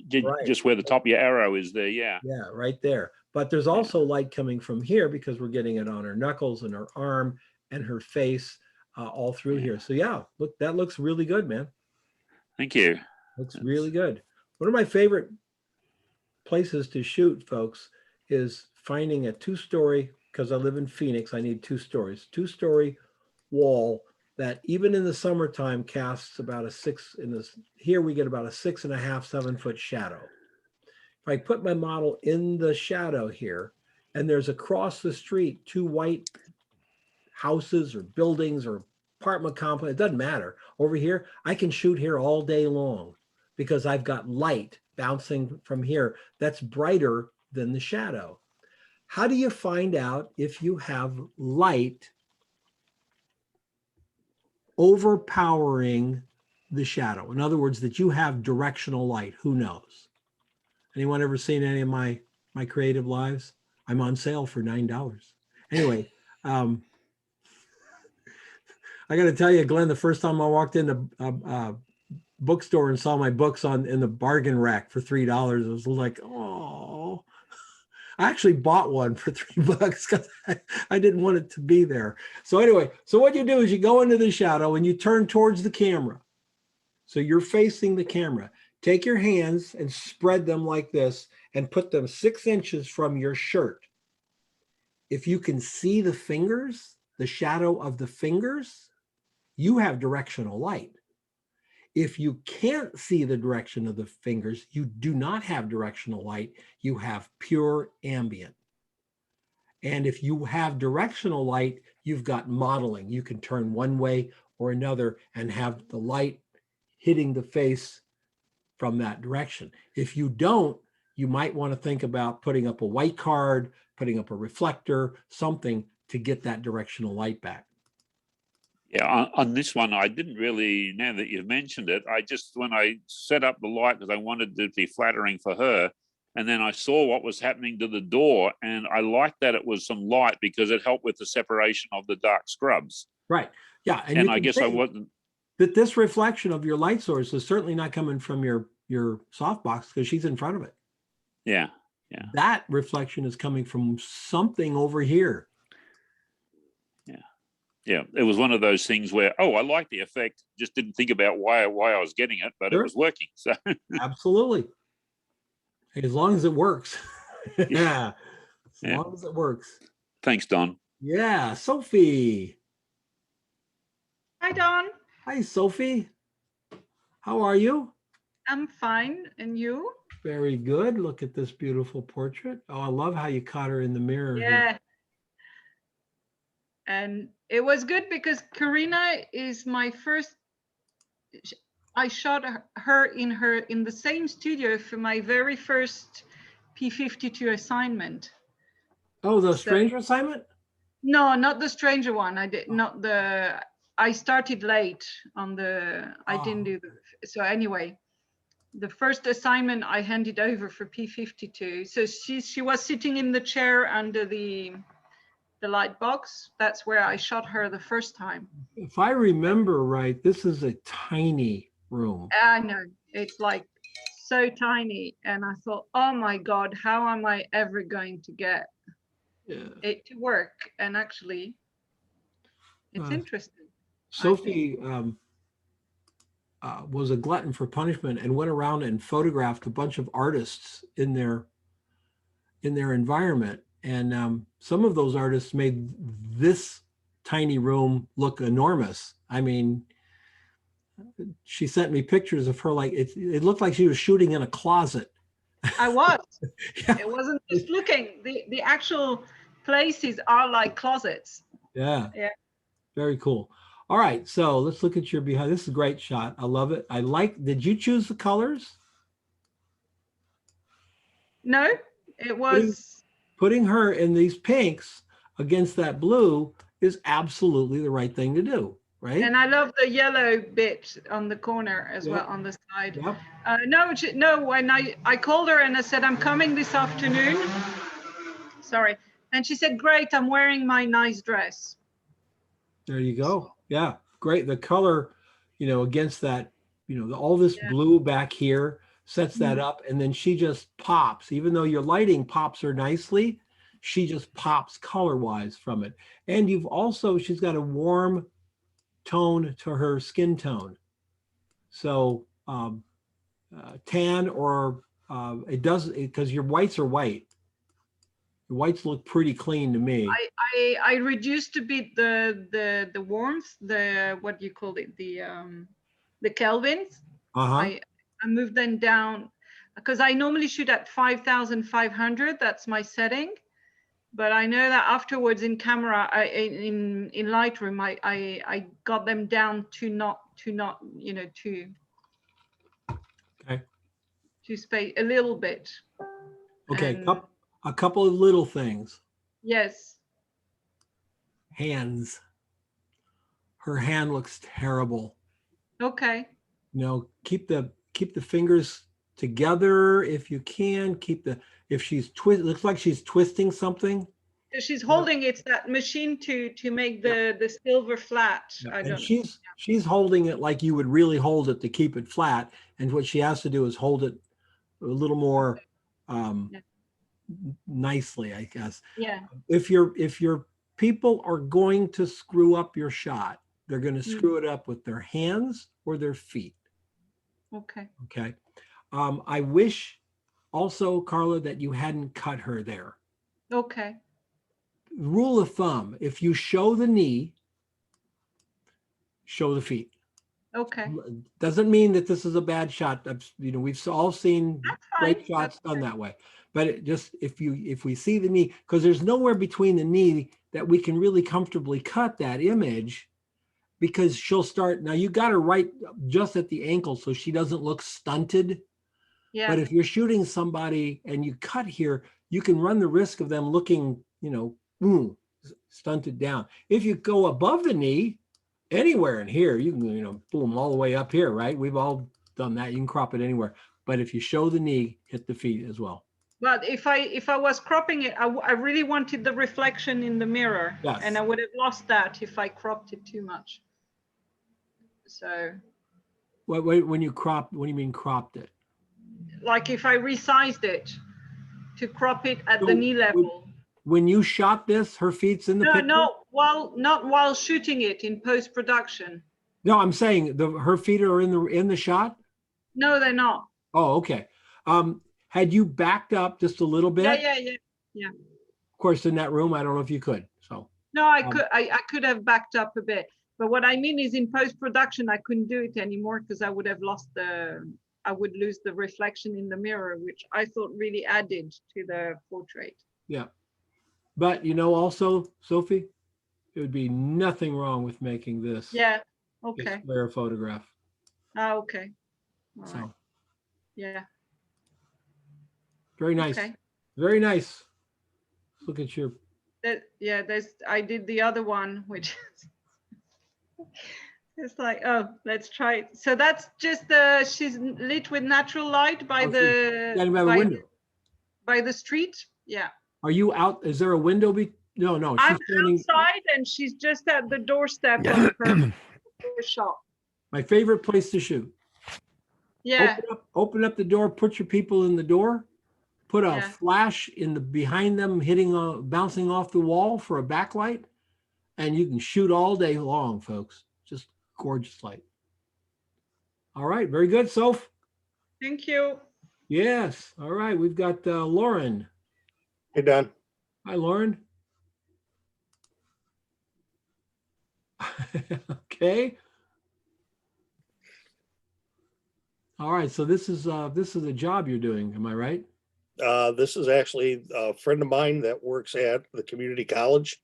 just where the top of your arrow is there. Yeah. Yeah, right there. But there's also light coming from here because we're getting it on her knuckles and her arm and her face all through here. So yeah, look, that looks really good, man. Thank you. Looks really good. One of my favorite places to shoot, folks, is finding a 2-story, because I live in Phoenix, I need 2 stories, 2-story wall that even in the summertime casts about a 6 in this. Here we get about a 6.5, 7 foot shadow. If I put my model in the shadow here, and there's across the street 2 white houses or buildings or apartment complex, it doesn't matter. Over here, I can shoot here all day long because I've got light bouncing from here that's brighter than the shadow. How do you find out if you have light overpowering the shadow? In other words, that you have directional light. Who knows? Anyone ever seen any of my creative lives? I'm on sale for $9. Anyway, I got to tell you, Glenn, the first time I walked into a bookstore and saw my books in the bargain rack for $3, it was like, oh. I actually bought one for $3 because I didn't want it to be there. So anyway, so what you do is you go into the shadow and you turn towards the camera. So you're facing the camera. Take your hands and spread them like this and put them 6 inches from your shirt. If you can see the fingers, the shadow of the fingers, you have directional light. If you can't see the direction of the fingers, you do not have directional light. You have pure ambient. And if you have directional light, you've got modeling. You can turn one way or another and have the light hitting the face from that direction. If you don't, you might want to think about putting up a white card, putting up a reflector, something to get that directional light back. Yeah, on this one, I didn't really, now that you've mentioned it, when I set up the light because I wanted it to be flattering for her, and then I saw what was happening to the door, and I liked that it was some light because it helped with the separation of the dark scrubs. Right, yeah. And I guess I wasn't. That this reflection of your light source is certainly not coming from your softbox because she's in front of it. Yeah, yeah. That reflection is coming from something over here. Yeah, it was one of those things where, I like the effect, just didn't think about why I was getting it, but It was working. So absolutely. As long as it works. Yeah. As long as it works. Thanks, Don. Yeah, Sophie. Hi, Don. Hi, Sophie. How are you? I'm fine. And you? Very good. Look at this beautiful portrait. Oh, I love how you caught her in the mirror here. Yeah. And it was good because Karina is my first, I shot her in the same studio for my very first P52 assignment. Oh, the So- stranger assignment? No, not the stranger one. I did not the, I started late on the, I didn't do the, so anyway, the first assignment I handed over for P52. So she was sitting in the chair under the light box. That's where I shot her the first time. If I remember right, this is a tiny room. I know, it's like so tiny. And I thought, oh my God, how am I ever going to get it to work? And actually, it's interesting. Sophie was a glutton for punishment and went around and photographed a bunch of artists in their environment. And some of those artists made this tiny room look enormous. I mean, she sent me pictures of her, like it looked like she was shooting in a closet. I was. Yeah. It wasn't just looking. The actual places are like closets. Yeah. Yeah. Very cool. All right, so let's look at your behind. This is a great shot. I love it. I like, did you choose the colors? No, it was. Putting her in these pinks against that blue is absolutely the right thing to do, right? And I love the yellow bit on the corner as well, on the side. Yep. No, when I called her and I said, I'm coming this afternoon. Sorry. And she said, great, I'm wearing my nice dress. There you go. Yeah, great. The color, against that, all this blue back here sets that up. And then she just pops, even though your lighting pops her nicely, she just pops color-wise from it. And she's got a warm tone to her skin tone. So tan or it does, because your whites are white. The whites look pretty clean to me. I reduced a bit the warmth, what do you call it, the kelvins. I moved them down because I normally shoot at 5,500. That's my setting, but I know that afterwards in camera, in Lightroom, I got them down to not to space a little bit. Okay, And a couple of little things. yes. Hands. Her hand looks terrible. Okay. Keep the fingers together if you can. If she's looks like she's twisting something. She's holding, it's that machine to make the silver flat. Yeah. I don't And she's holding it like you would really hold it to keep it flat. And what she has to do is hold it a little more nicely, I guess. Yeah. If your people are going to screw up your shot, they're going to screw it up with their hands or their feet. Okay. Okay. I wish also, Carla, that you hadn't cut her there. Okay. Rule of thumb, if you show the knee, show the feet. Okay. Doesn't mean that this is a bad shot. We've all seen great shots done that way. But it just, if we see the knee, because there's nowhere between the knee that we can really comfortably cut that image, because she'll start, now you got her right just at the ankle so she doesn't look stunted. Yeah. But if you're shooting somebody and you cut here, you can run the risk of them looking, stunted down. If you go above the knee, anywhere in here, you can, boom, all the way up here, right? We've all done that. You can crop it anywhere. But if you show the knee, hit the feet as well. But if I was cropping it, I really wanted the reflection in the mirror. Yes. And I would have lost that if I cropped it too much. So. When you crop, what do you mean cropped it? Like if I resized it to crop it at the knee level. When you shot this, her feet's in the picture? No, not while shooting it in post-production. No, I'm saying her feet are in the shot? No, they're not. Oh, okay. Had you backed up just a little bit? Yeah. Of course, in that room, I don't know if you could. So. No, I could have backed up a bit. But what I mean is in post-production, I couldn't do it anymore because I would have lost the I would lose the reflection in the mirror, which I thought really added to the portrait. Yeah. But you know, also, Sophie, it would be nothing wrong with making this Yeah. a Okay. square photograph. Ah, okay. All So right. Yeah. very nice. Okay. Very nice. Look at your, Yeah, I did the other one, which it's like, oh, let's try it. So that's just she's lit with natural light by standing by the window. by the street. Yeah. Are you out? Is there a window? No, she's I'm standing. outside and she's just at the doorstep of her shop. My favorite place to shoot. Yeah. Open up the door, put your people in the door, put a Yeah. flash in the behind them, bouncing off the wall for a backlight, and you can shoot all day long, folks. Just gorgeous light. All right, very good, Soph. Thank you. Yes. All right, we've got Lauren. Hey, Don. Hi, Lauren. Okay. All right, so this is a job you're doing, am I right? This is actually a friend of mine that works at the community college.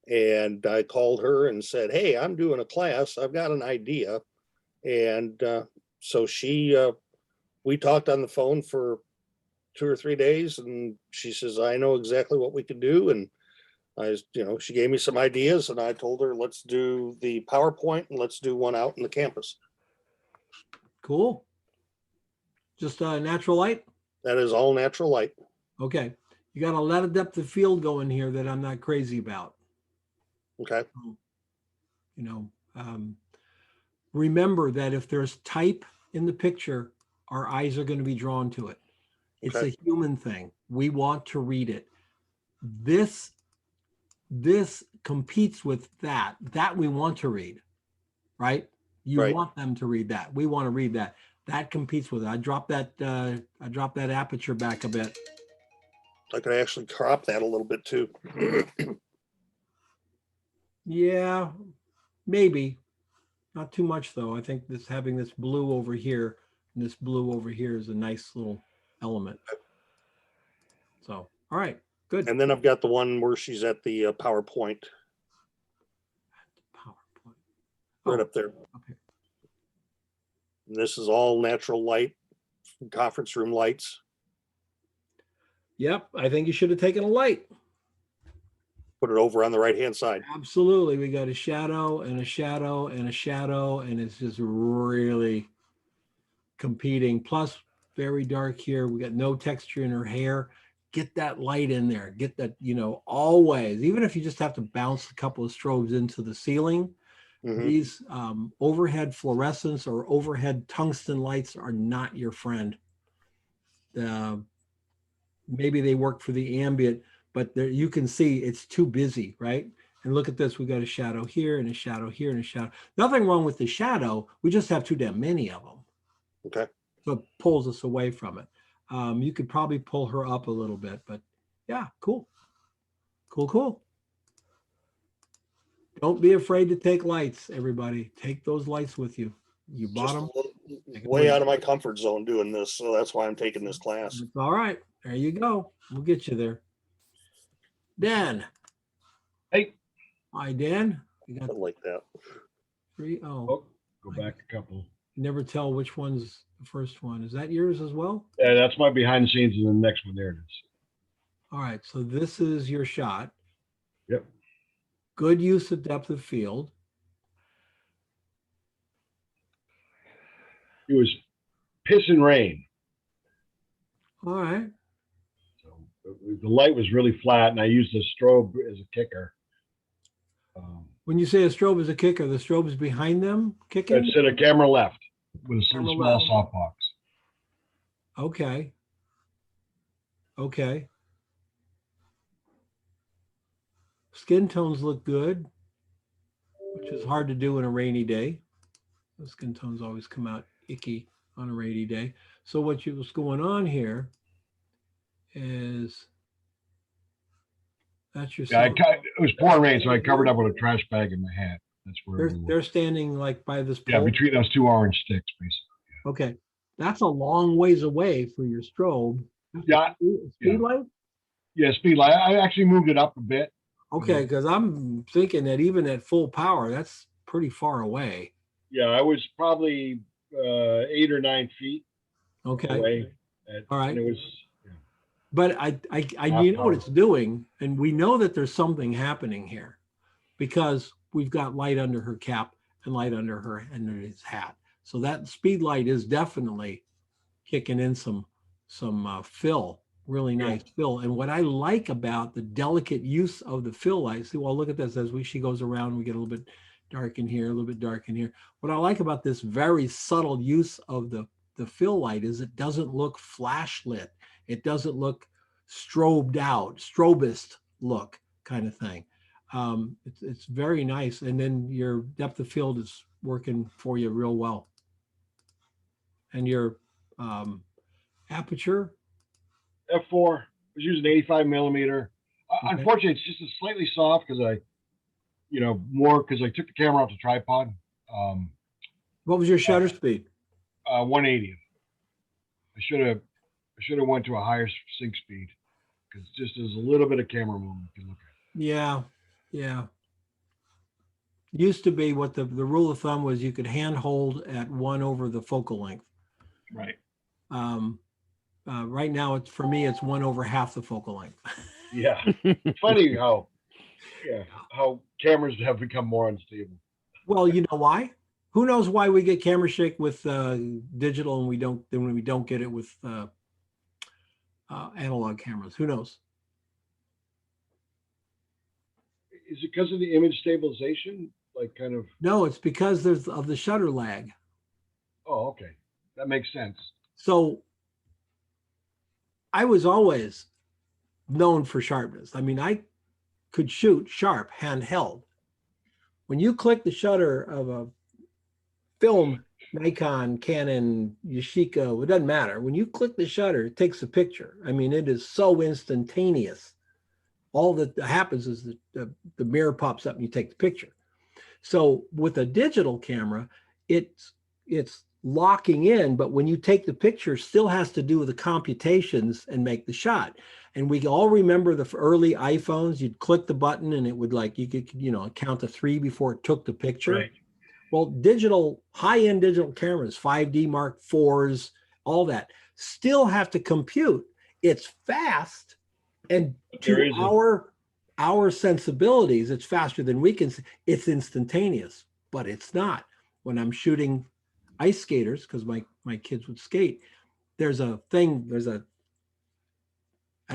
And I called her and said, hey, I'm doing a class. I've got an idea. And so we talked on the phone for 2 or 3 days. And she says, I know exactly what we can do. And she gave me some ideas and I told her, let's do the PowerPoint and let's do one out in the campus. Cool. Just natural light? That is all natural light. Okay. You got a lot of depth of field going here that I'm not crazy about. Okay. Remember that if there's type in the picture, our eyes are going to be drawn to it. It's Okay. a human thing. We want to read it. This competes with that we want to read, right? You Right. want them to read that. We want to read that. That competes with it. I dropped that aperture back a bit. I could actually crop that a little bit too. Yeah, maybe. Not too much though. I think having this blue over here and this blue over here is a nice little element. So, all right, good. And then I've got the one where she's at the PowerPoint PowerPoint. right Oh, up there. okay. And this is all natural light, conference room lights. Yep, I think you should have taken a light. Put it over on the right-hand side. Absolutely. We got a shadow and a shadow and a shadow, and it's just really competing. Plus, very dark here. We got no texture in her hair. Get that light in there. Get that, always, even if you just have to bounce a couple of strobes into the ceiling, Mhm. these overhead fluorescence or overhead tungsten lights are not your friend. Maybe they work for the ambient, but there you can see it's too busy, right? And look at this, we got a shadow here and a shadow here and a shadow. Nothing wrong with the shadow. We just have too damn many of them. Okay. So it pulls us away from it. You could probably pull her up a little bit, but yeah, cool. Cool. Don't be afraid to take lights, everybody. Take those lights with you. You bought Just a them. little, way out of my comfort zone doing this. So that's why I'm taking this class. It's all right. There you go. We'll get you there. Dan. Hey. Hi, Dan. You got I like that. 3. Oh, go back a couple. Never tell which one's the first one. Is that yours as well? Yeah, that's my behind the scenes, and the next one, there it is. All right. So this is your shot. Yep. Good use of depth of field. It was piss and rain. All right. So the light was really flat, and I used a strobe as a kicker. When you say a strobe is a kicker, the strobe is behind them kicking? It's at a camera left with a Camera small left. softbox. Okay. Skin tones look good, which is hard to do in a rainy day. The skin tones always come out icky on a rainy day. So what's going on here is that's your. Yeah, it was pouring rain, so I covered up with a trash bag in my hat. That's where we were. They're standing like by this pole. Yeah, between those two orange sticks, basically. Okay. That's a long ways away for your strobe. Yeah. Speed light? Yeah, speed light. I actually moved it up a bit. Okay, because I'm thinking that even at full power, that's pretty far away. Yeah, I was probably 8 or 9 feet Okay. away. All right. And it was, But you know what it's doing, and we know that there's something happening here because we've got light under her cap and light under his hat. So that speed light is definitely kicking in some fill, really nice fill. And what I like about the delicate use of the fill light, see, well, look at this as she goes around, we get a little bit dark in here, a little bit dark in here. What I like about this very subtle use of the fill light is it doesn't look flash lit. It doesn't look strobed out, strobist look kind of thing. It's very nice. And then your depth of field is working for you real well. And your aperture? F4. I was using 85 millimeter. Okay. Unfortunately, it's just slightly soft because I took the camera off the tripod. What was your shutter speed? 180. I should have went to a higher sync speed because just there's a little bit of camera movement you can look at. Yeah. Used to be what the rule of thumb was, you could hand hold at 1 over the focal length. Right. Right now, for me, it's 1 over half the focal length. Yeah. Funny how cameras have become more unstable. Well, you know why? Who knows why we get camera shake with digital and we don't get it with analog cameras? Who knows? Is it because of the image stabilization? Like kind of. No, it's because of the shutter lag. Oh, okay. That makes sense. So I was always known for sharpness. I mean, I could shoot sharp handheld. When you click the shutter of a film, Nikon, Canon, Yashica, it doesn't matter. When you click the shutter, it takes a picture. I mean, it is so instantaneous. All that happens is the mirror pops up and you take the picture. So with a digital camera, it's locking in, but when you take the picture, still has to do with the computations and make the shot. And we all remember the early iPhones, you'd click the button and it would you could count to 3 before it took the picture. Right. Well, high-end digital cameras, 5D Mark IVs, all that, still have to compute. It's fast, and to our sensibilities, it's faster than we can. It's instantaneous, but it's not. When I'm shooting ice skaters, because my kids would skate, there's a I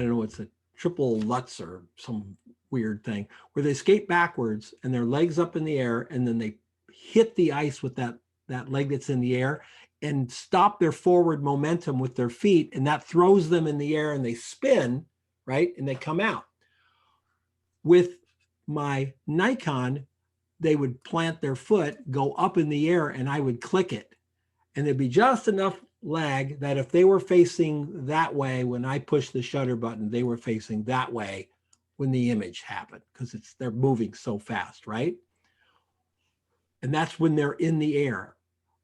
don't know, it's a triple Lutz or some weird thing where they skate backwards and their legs up in the air, and then they hit the ice with that leg that's in the air and stop their forward momentum with their feet, and that throws them in the air and they spin, right? And they come out. With my Nikon, they would plant their foot, go up in the air, and I would click it. And there'd be just enough lag that if they were facing that way when I pushed the shutter button, they were facing that way when the image happened, because they're moving so fast, right? And that's when they're in the air.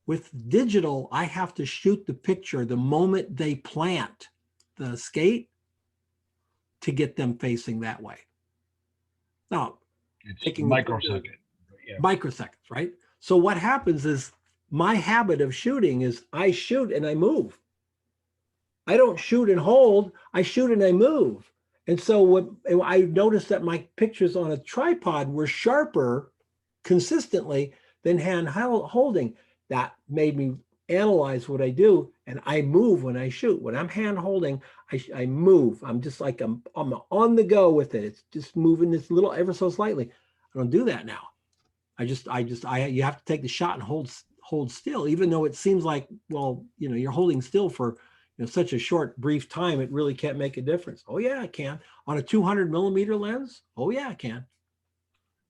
With digital, I have to shoot the picture the moment they plant the skate to get them facing that way. Now, It's taking microsecond. Microseconds, right? So what happens is my habit of shooting is I shoot and I move. I don't shoot and hold, I shoot and I move. And so what I noticed that my pictures on a tripod were sharper consistently than hand holding. That made me analyze what I do, and I move when I shoot. When I'm hand holding, I move. I'm just like I'm on the go with it. It's just moving this little ever so slightly. I don't do that now. You have to take the shot and hold still, even though it seems like, well, you're holding still for such a short, brief time, it really can't make a difference. Oh yeah, it can. On a 200 millimeter lens, oh yeah, it can.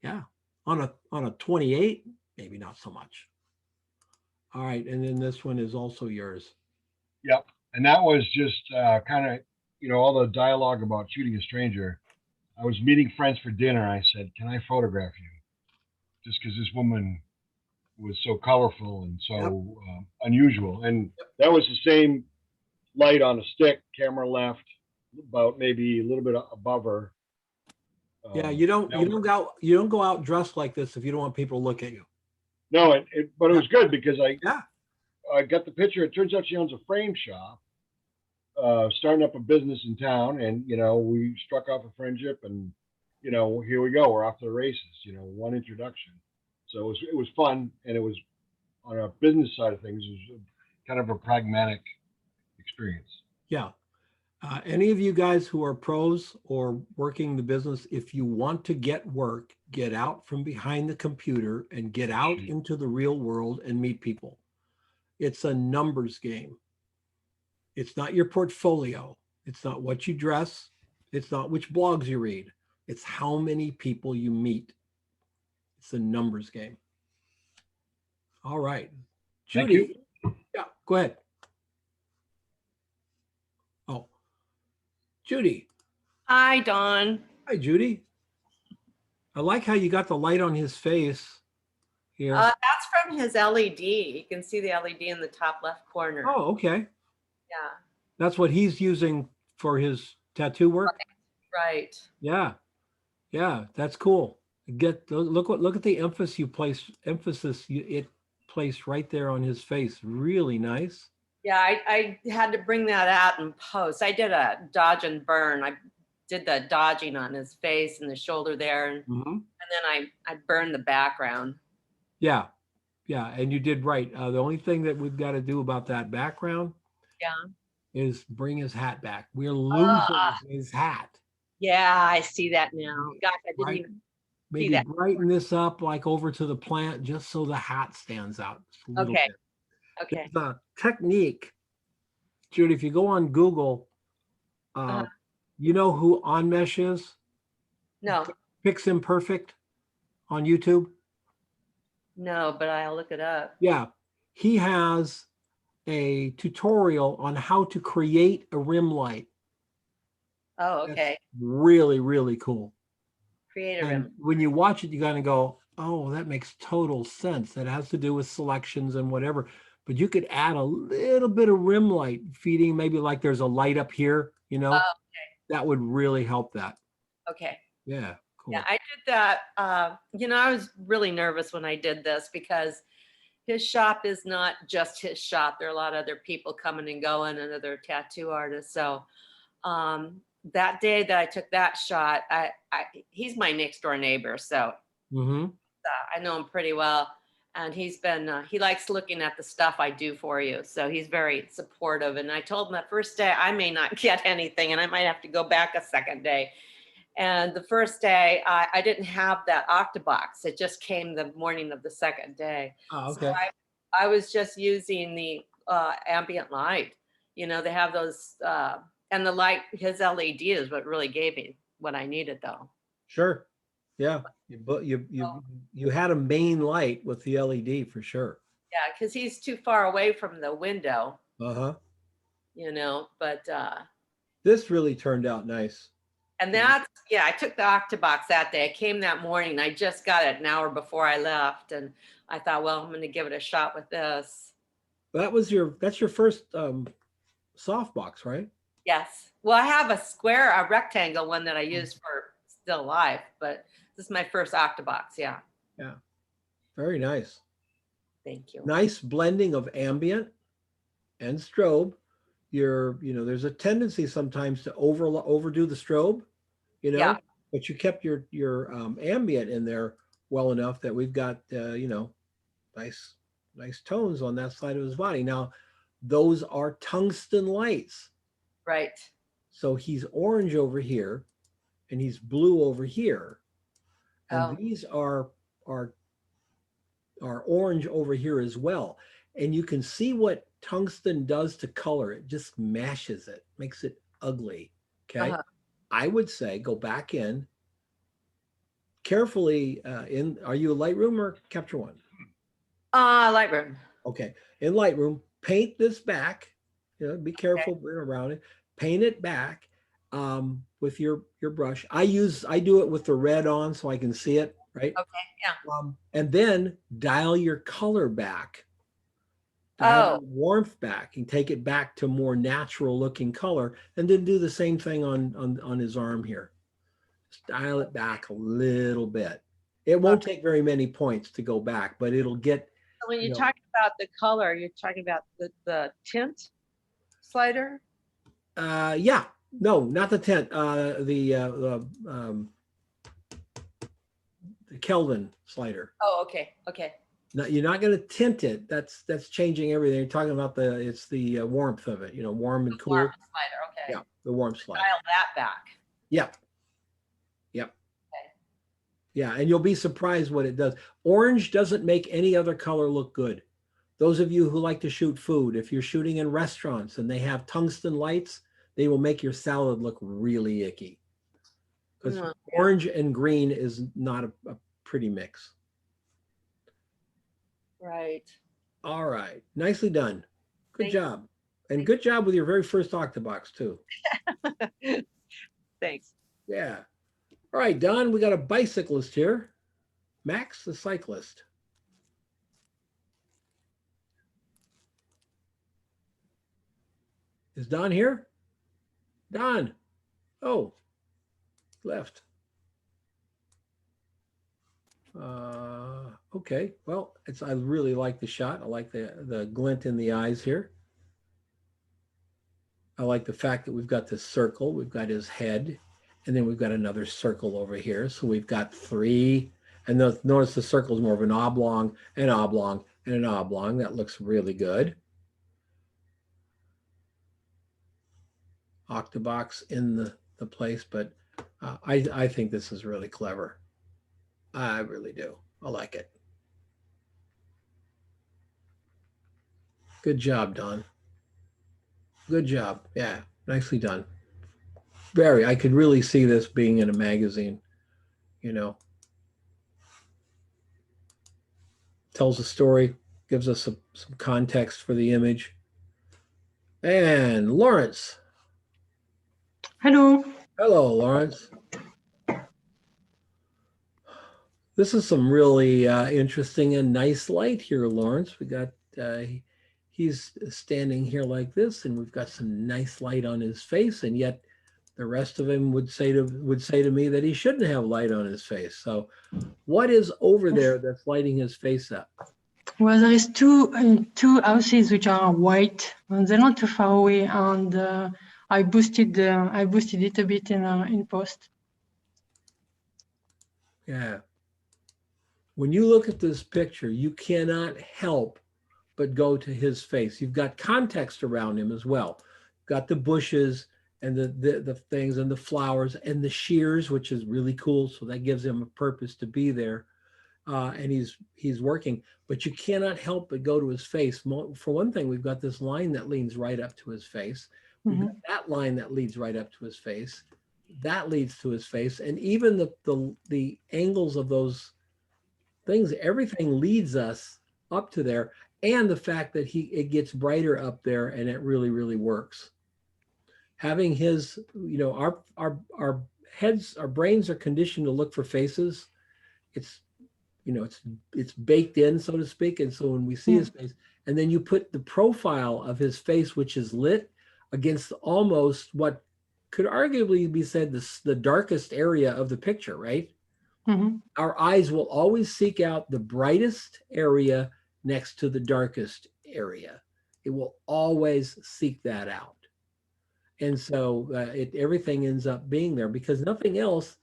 Yeah, on a 28, maybe not so much. All right, and then this one is also yours. Yep, and that was just kind of all the dialogue about shooting a stranger. I was meeting friends for dinner. I said, "Can I photograph you?" Just because this woman was so colorful and so unusual. And that was the same light on a stick, camera left, about maybe a little bit above her. Yeah, you don't go out dressed like this if you don't want people to look at you. No, but it was good because I Yeah. got the picture. It turns out she owns a frame shop, starting up a business in town, and we struck off a friendship, and here we go. We're off to the races. One introduction. So it was fun, and it was on a business side of things. It was kind of a pragmatic experience. Yeah. Any of you guys who are pros or working the business, if you want to get work, get out from behind the computer and get out into the real world and meet people. It's a numbers game. It's not your portfolio. It's not what you dress. It's not which blogs you read. It's how many people you meet. It's a numbers game. All right. Judy. Yeah, go ahead. Oh, Judy. Hi, Don. Hi, Judy. I like how you got the light on his face here. That's from his LED. You can see the LED in the top left corner. Oh, okay. Yeah. That's what he's using for his tattoo work. Right. Yeah. Yeah, that's cool. Look at the emphasis it placed right there on his face. Really nice. Yeah, I had to bring that out in post. I did a dodge and burn. I did the dodging on his face and the shoulder there, and then I burned the background. Yeah, yeah, and you did right. The only thing that we've got to do about that background, is bring his hat back. We're losing his hat. Yeah, I see that now. Gosh, I didn't even maybe see that. Brighten this up like over to the plant just so the hat stands out just a little bit. Okay. There's a technique, Judy, if you go on Google, you know who Onmesh is? No. Pix Imperfect on YouTube? No, but I'll look it up. Yeah. He has a tutorial on how to create a rim light. Oh, okay. That's really, really cool. Create a And rim. when you watch it, you gotta go, oh, that makes total sense. That has to do with selections and whatever. But you could add a little bit of rim light feeding, maybe like there's a light up here, Oh, okay. that would really help that. Okay. Yeah, cool. Yeah, I did that. I was really nervous when I did this because his shop is not just his shop. There are a lot of other people coming and going and other tattoo artists. So that day that I took that shot, he's my next door neighbor. So I know him pretty well. And he's been, he likes looking at the stuff I do for you. So he's very supportive. And I told him that first day, I may not get anything and I might have to go back a second day. And the first day, I didn't have that octabox. It just came the morning of the second day. Oh, okay. So I was just using the ambient light. They have those, and the light, his LED is what really gave me what I needed though. Sure. Yeah. But you had a main light with the LED for sure. Yeah, because he's too far away from the window. But this really turned out nice. And that's, I took the octabox that day. I came that morning. I just got it an hour before I left. And I thought, well, I'm going to give it a shot with this. That's your first softbox, right? Yes. Well, I have a rectangle one that I use for still life, but this is my first octabox. Yeah. Yeah. Very nice. Thank you. Nice blending of ambient and strobe. There's a tendency sometimes to overdo the strobe, but you kept your ambient in there well enough that we've got, nice tones on that side of his body. Now, those are tungsten lights. Right. So he's orange over here and he's blue over here. And these are orange over here as well. And you can see what tungsten does to color. It just mashes it, makes it ugly. Okay. I would say go back in carefully. Are you a Lightroom or Capture One? Lightroom. Okay. In Lightroom, paint this back. Be careful around it. Paint it back with your brush. I do it with the red on so I can see it. right? Okay, yeah. And then dial your color back. Dial Oh, your warmth back and take it back to more natural looking color, and then do the same thing on his arm here. Just dial it back a little bit. It won't take very many points to go back, but it'll get. so when you're talking about the color, you're talking about the tint slider? Yeah, no, not the tint. The Kelvin slider. Oh, okay, okay. No, you're not going to tint it. That's changing everything. You're talking about it's the warmth of it. You know, warm and cool. Warm slider, okay. Yeah, the warm slider. Dial that back. Yep. Yep. Okay. Yeah, and you'll be surprised what it does. Orange doesn't make any other color look good. Those of you who like to shoot food, if you're shooting in restaurants and they have tungsten lights, they will make your salad look really icky. Because orange and green is not a pretty mix. Right. All right. Nicely done. Good job. And good job with your very first Octobox too. Thanks. Yeah. All right, Don, we got a bicyclist here. Max, the cyclist. Is Don here? Don. Oh, left. Okay, well, I really like the shot. I like the glint in the eyes here. I like the fact that we've got this circle, we've got his head, and then we've got another circle over here. So we've got three, and notice the circle is more of an oblong, an oblong, and an oblong. That looks really good. Octobox in the place, but I think this is really clever. I really do. I like it. Good job, Don. Good job. Yeah, nicely done. I could really see this being in a magazine, you know. Tells a story, gives us some context for the image. And Lawrence. Hello. Hello, Lawrence. This is some really interesting and nice light here, Lawrence. We got, he's standing here like this, and we've got some nice light on his face, and yet the rest of him would say to me that he shouldn't have light on his face. So what is over there that's lighting his face up? Well, there is two houses which are white, and they're not too far away, and I boosted it a bit in post. Yeah. When you look at this picture, you cannot help but go to his face. You've got context around him as well. You've got the bushes and the things and the flowers and the shears, which is really cool. So that gives him a purpose to be there. And he's working, but you cannot help but go to his face. For one thing, we've got this line that leans right up to his face. We've got that line that leads right up to his face. That leads to his face. And even the angles of those things, everything leads us up to there. And the fact that it gets brighter up there, and it really, really works. Having his, you know, our heads, our brains are conditioned to look for faces. It's, you know, it's baked in, so to speak. And so when we see his face, and then you put the profile of his face, which is lit, against almost what could arguably be said the darkest area of the picture, right? Our eyes will always seek out the brightest area next to the darkest area. It will always seek that out. And so everything ends up being there because nothing else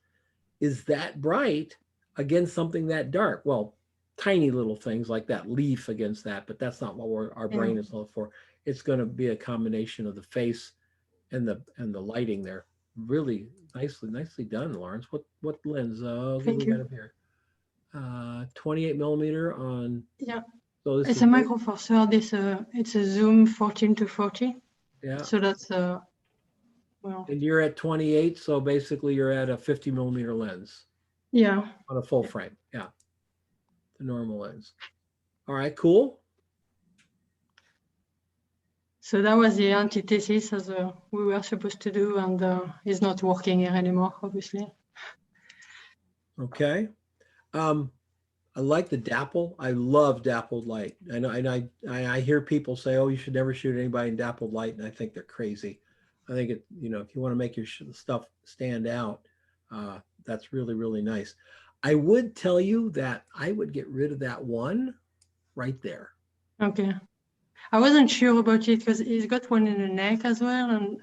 is that bright against something that dark. Well, tiny little things like that leaf against that, but that's not what our brain is looking for. It's going to be a combination of the face and the lighting there. Really nicely done, Lawrence. What lens? Thank you. Got up here? 28 millimeter on. Yeah. So it's a Micro Four Third. It's a zoom 14-40. Yeah. So that's well. And you're at 28, so basically you're at a 50 millimeter lens. Yeah. On a full frame. Yeah. The normal lens. All right. Cool. So that was the antithesis as we were supposed to do, and it's not working here anymore, obviously. Okay. I like the dapple. I love dappled light. I know, and I hear people say, "Oh, you should never shoot anybody in dappled light," and I think they're crazy. I think it, you know, if you want to make your stuff stand out, that's really, really nice. I would tell you that I would get rid of that one right there. Okay. I wasn't sure about it because he's got one in the neck as well, and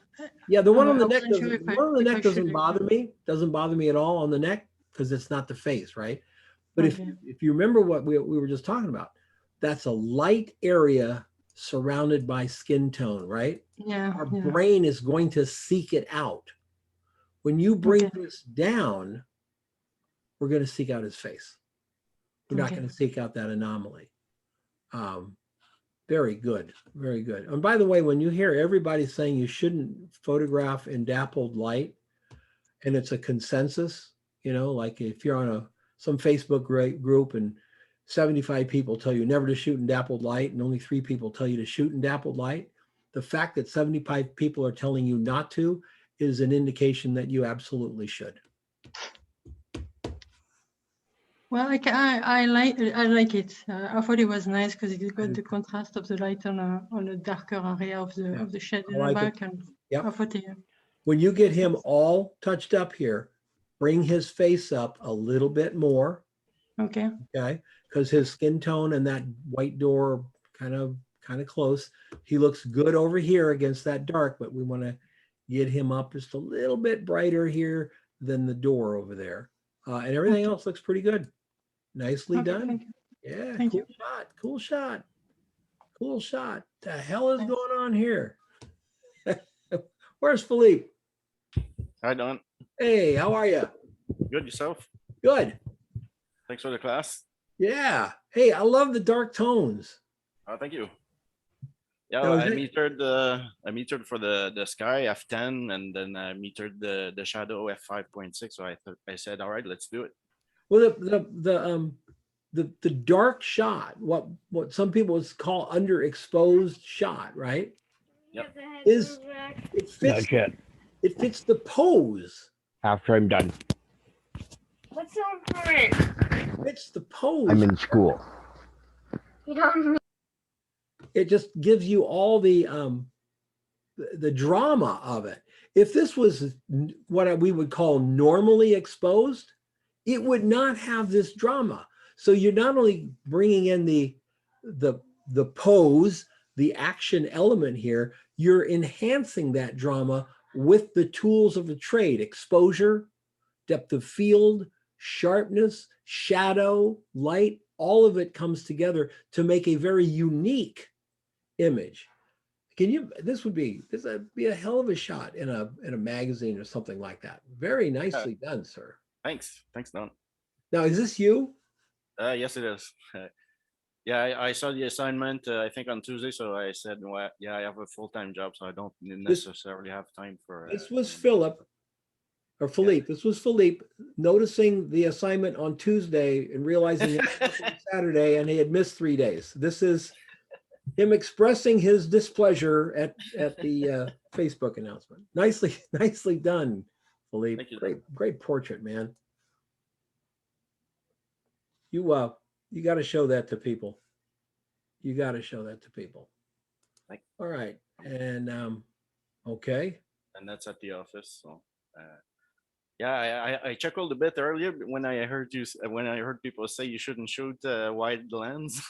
yeah, the one on the I neck wasn't sure doesn't, if one on the if I neck doesn't should. bother me. Doesn't bother me at all on the neck because it's not the face, right? But Okay. if you remember what we were just talking about, that's a light area surrounded by skin tone, right? Yeah. Our Yeah. brain is going to seek it out. When you bring Okay. this down, we're going to seek out his face. We're not Okay. going to seek out that anomaly. Very good. Very good. And by the way, when you hear everybody saying you shouldn't photograph in dappled light, and it's a consensus, you know, like if you're on some Facebook group and 75 people tell you never to shoot in dappled light and only 3 people tell you to shoot in dappled light, the fact that 75 people are telling you not to is an indication that you absolutely should. Well, I like it. I thought it was nice because it got the contrast of the light on a darker area of the shed in the back, and yep. I thought it. When you get him all touched up here, bring his face up a little bit more. Okay. Okay, because his skin tone and that white door kind of close. He looks good over here against that dark, but we want to get him up just a little bit brighter here than the door over there. And everything else looks pretty good. Nicely done. Thank you. Yeah, Thank cool you. shot, cool shot, cool shot. The hell is going on here? Where's Philippe? Hi, Don. Hey, how are you? Good, yourself? Good. Thanks for the class. Yeah. Hey, I love the dark tones. Thank you. Yeah, Now, I metered for the sky F10, and then I metered the shadow F5.6. So I said, all right, let's do it. Well, the dark shot, what some people would call underexposed shot, right? Yep. It fits the pose. After I'm done. What's so important? Fits the pose. I'm in school. You don't. It just gives you all the drama of it. If this was what we would call normally exposed, it would not have this drama. So you're not only bringing in the pose, the action element here, you're enhancing that drama with the tools of the trade: exposure, depth of field, sharpness, shadow, light. All of it comes together to make a very unique image. This would be a hell of a shot in a magazine or something like that. Very nicely done, sir. Thanks, Don. Now, is this you? Yes, it is. Yeah, I saw the assignment, I think on Tuesday. So I said, well, yeah, I have a full-time job, so I don't necessarily have time for. This was Philippe. This was Philippe noticing the assignment on Tuesday and realizing it was on Saturday, and he had missed 3 days. This is him expressing his displeasure at the Facebook announcement. Nicely done, Philippe. Thank you. Great portrait, man. You got to show that to people. You got to show that to people. All right, and okay. And that's at the office. So, yeah, I chuckled a bit earlier when I heard people say you shouldn't shoot wide lens.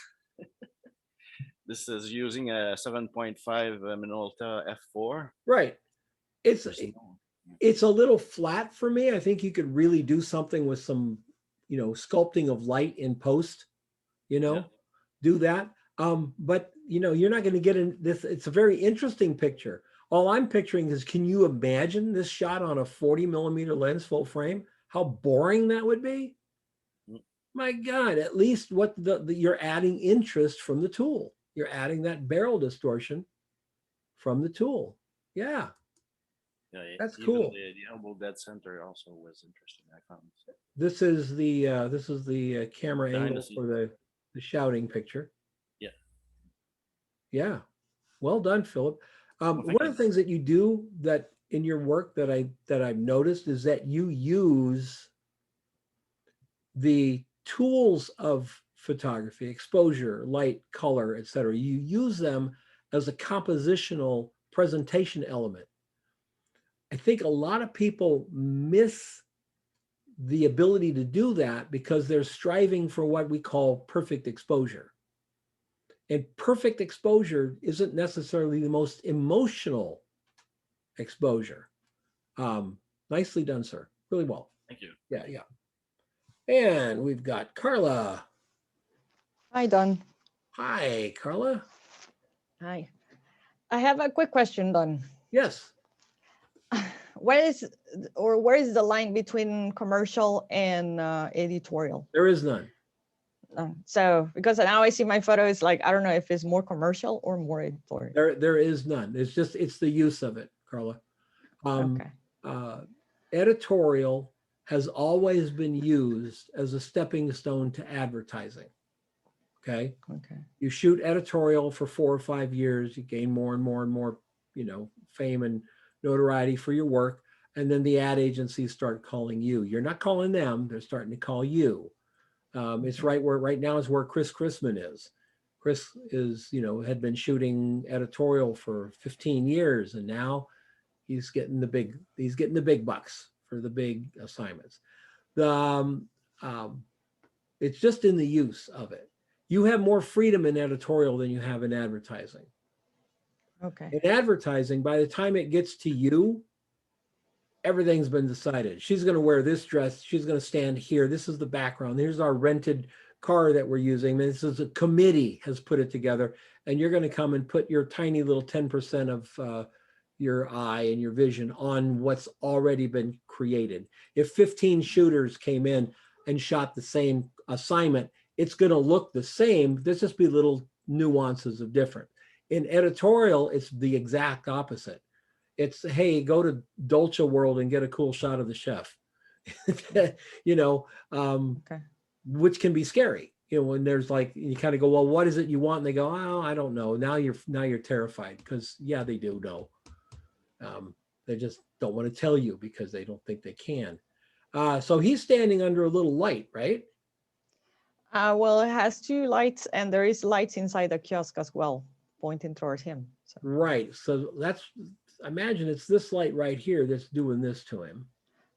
This is using a 7.5 Minolta f4. Right. It's a little flat for me. I think you could really do something with some, sculpting of light in post, do that. But you're not going to get in this. It's a very interesting picture. All I'm picturing is, can you imagine this shot on a 40mm lens full frame? How boring that would be. My God, at least you're adding interest from the tool. You're adding that barrel distortion from the tool. Yeah. Yeah, that's cool. The elbow dead center also was interesting. I found. This is the camera angle for the shouting picture. Yeah. Yeah. Well done, Philip. One of the things that you do that in your work that I've noticed is that you use the tools of photography, exposure, light, color, etc. You use them as a compositional presentation element. I think a lot of people miss the ability to do that because they're striving for what we call perfect exposure. And perfect exposure isn't necessarily the most emotional exposure. Nicely done, sir. Really well. Thank you. Yeah, yeah. And we've got Carla. Hi, Don. Hi, Carla. Hi. I have a quick question, Don. Yes. Where is the line between commercial and editorial? There is none. So because now I see my photo is like, I don't know if it's more commercial or more editorial. There is none. It's the use of it, Carla. Okay. Editorial has always been used as a stepping stone to advertising. Okay. Okay. You shoot editorial for 4 or 5 years, you gain more and more and more, fame and notoriety for your work. And then the ad agencies start calling you. You're not calling them, they're starting to call you. It's right now is where Chris Chrisman is. Chris is, had been shooting editorial for 15 years, and now he's getting the big bucks for the big assignments. It's just in the use of it. You have more freedom in editorial than you have in advertising. Okay. In advertising, by the time it gets to you, everything's been decided. She's going to wear this dress. She's going to stand here. This is the background. Here's our rented car that we're using. This is a committee has put it together, and you're going to come and put your tiny little 10% of your eye and your vision on what's already been created. If 15 shooters came in and shot the same assignment, it's going to look the same. There's just be little nuances of different. In editorial, it's the exact opposite. It's, hey, go to Dolce World and get a cool shot of the chef, which can be scary. When there's like, you kind of go, well, what is it you want? And they go, oh, I don't know. Now you're terrified because they do know. They just don't want to tell you because they don't think they can. So he's standing under a little light, right? Well, it has 2 lights, and there is lights inside the kiosk as well, pointing towards him. So. Right. So I imagine it's this light right here that's doing this to him.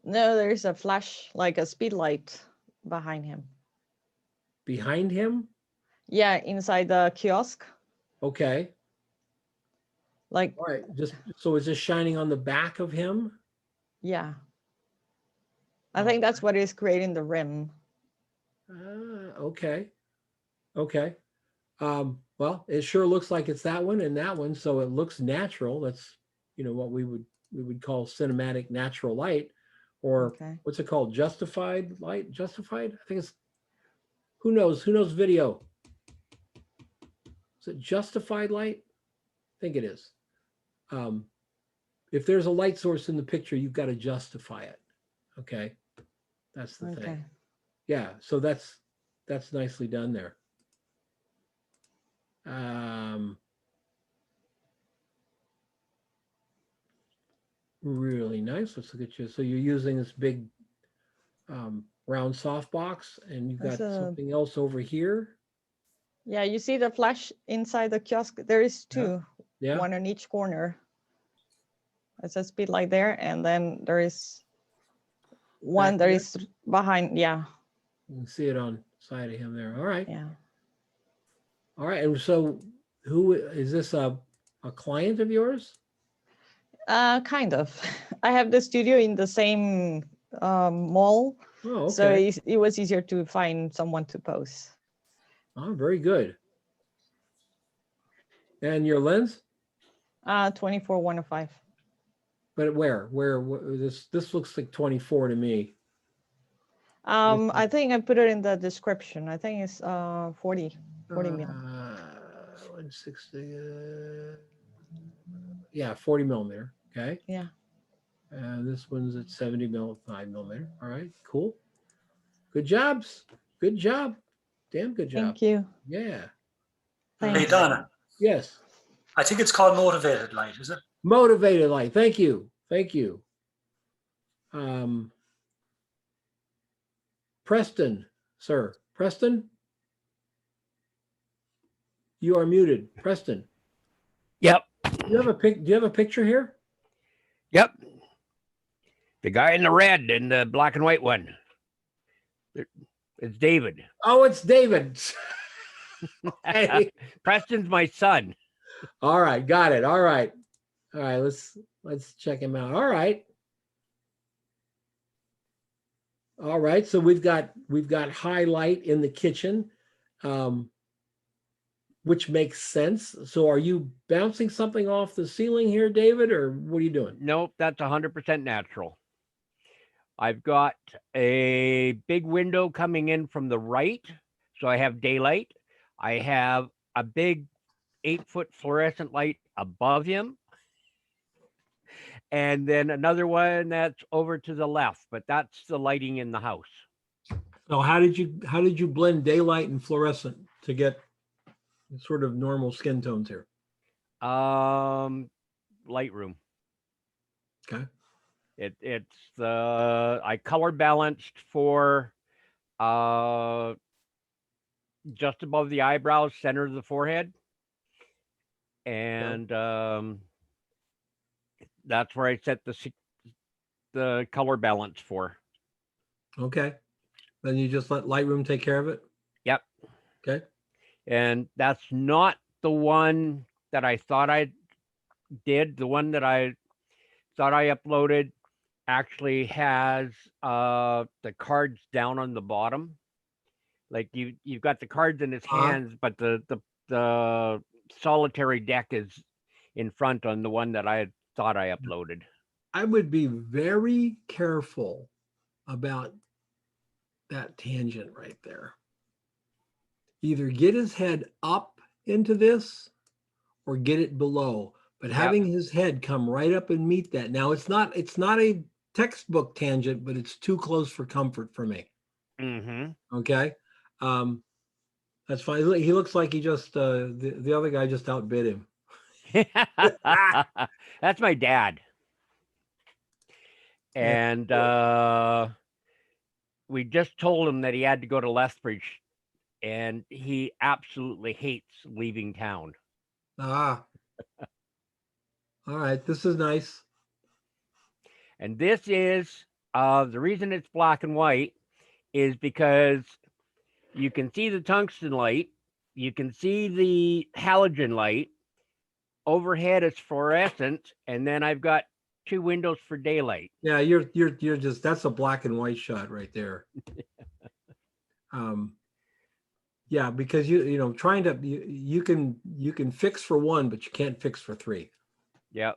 No, there's a flash, like a speed light behind him. Behind him? Yeah, inside the kiosk. Okay. Like. All right. So is this shining on the back of him? Yeah. I think that's what is creating the rim. Okay. Okay. Well, it sure looks like it's that one and that one, so it looks natural. That's what we would call cinematic natural light, or what's it called? Justified light? Justified? I think it's, who knows video? Is it justified light? I think it is. If there's a light source in the picture, you've got to justify it. Okay. That's the thing. Yeah, so that's nicely done there. Really nice. Let's look at you. So you're using this big round softbox, and you've got something else over here. Yeah, you see the flash inside the kiosk. There is 2, yeah. One on each corner. It's a speed light there, and then there is one that is behind. Yeah. You can see it on side of him there. All right. Yeah. All right. And so who is this, a client of yours? Kind of. I have the studio in the same mall. Oh, okay. So it was easier to find someone to pose. Oh, very good. And your lens? 24-105. But where this looks like 24 to me. I think I put it in the description. I think it's 40 mil. 160. Yeah, 40 millimeter. Okay. Yeah. And this one's at 70 5 millimeter. All right, cool. Good jobs. Good job. Damn good job. Thank you. Yeah. Hey, Donna. Yes. I think it's called motivated light, is it? Motivated light. Thank you. Thank you. Preston, sir. Preston? You are muted. Preston. Yep. Do you have a picture here? Yep. The guy in the red and the black and white one. It's David. Oh, it's David. Hey. Preston's my son. All right, got it. All right. All right, let's check him out. All right. All right, so we've got highlight in the kitchen, which makes sense. So are you bouncing something off the ceiling here, David, or what are you doing? Nope, that's 100% natural. I've got a big window coming in from the right, so I have daylight. I have a big 8-foot fluorescent light above him. And then another one that's over to the left, but that's the lighting in the house. So how did you blend daylight and fluorescent to get sort of normal skin tones here? Lightroom. Okay. It's the I color balanced for just above the eyebrows, center of the forehead. And that's where I set the color balance for. Okay. Then you just let Lightroom take care of it? Yep. Okay. And that's not the one that I thought I did. The one that I thought I uploaded actually has the cards down on the bottom. Like you've got the cards in his hands, but the solitary deck is in front on the one that I thought I uploaded. I would be very careful about that tangent right there. Either get his head up into this or get it below, but having his head come right up and meet that. Now it's not a textbook tangent, but it's too close for comfort for me. Mm-hmm. Okay. That's fine. He looks like he just the other guy just outbid him. That's my dad. And we just told him that he had to go to Lethbridge, and he absolutely hates leaving town. All right, this is nice. And this is the reason it's black and white is because you can see the tungsten light, you can see the halogen light. Overhead is fluorescent, and then I've got 2 windows for daylight. Yeah, you're just, that's a black and white shot right there. Yeah, because you know trying to you can fix for 1, but you can't fix for 3. Yeah,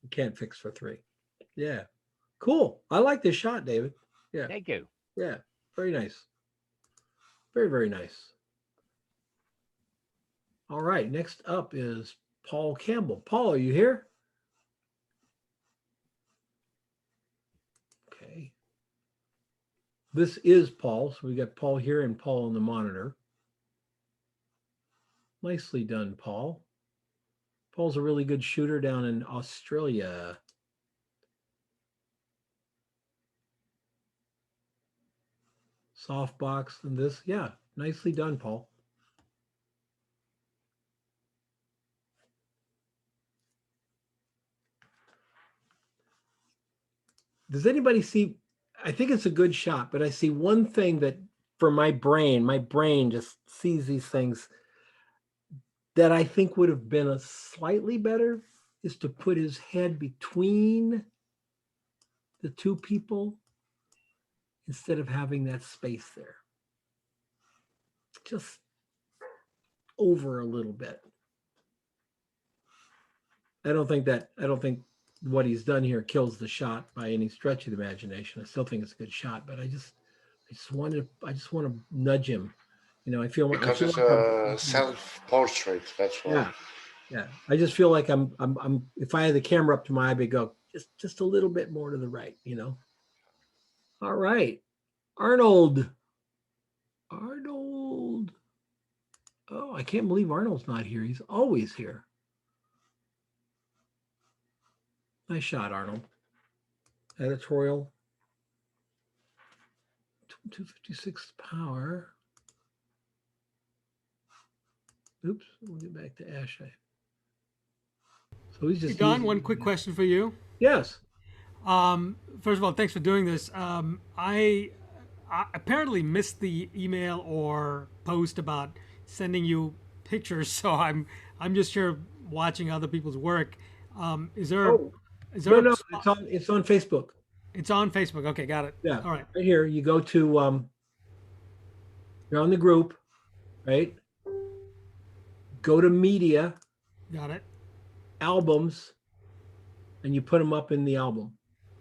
you can't fix for 3. Yeah, cool. I like this shot, David. Yeah, thank you. Yeah, very nice. Very, very nice. All right, next up is Paul Campbell. Paul, are you here? Okay. This is Paul. So we got Paul here and Paul on the monitor. Nicely done, Paul. Paul's a really good shooter down in Australia. Softbox and this. Yeah, nicely done, Paul. Does anybody see? I think it's a good shot, but I see one thing that for my brain just sees these things that I think would have been a slightly better is to put his head between the 2 people instead of having that space there. Just over a little bit. I don't think what he's done here kills the shot by any stretch of the imagination. I still think it's a good shot, but I just want to nudge him. You know, I feel because it's like a self-portrait. That's why. Yeah. I just feel like I'm. If I had the camera up to my eye, I'd go just a little bit more to the right. You know. All right, Arnold. Oh, I can't believe Arnold's not here. He's always here. Nice shot, Arnold. Editorial 256 power. Oops, we'll get back to Ashley. So he's just Don, one quick question for you. Yes. First of all, thanks for doing this. I apparently missed the email or post about sending you pictures, so I'm just here watching other people's work. Is there? No, it's on Facebook. It's on Facebook. Okay, got it. Yeah. All right. Right here, you go to you're on the group, right? Go to media. Got it. Albums, and you put them up in the album.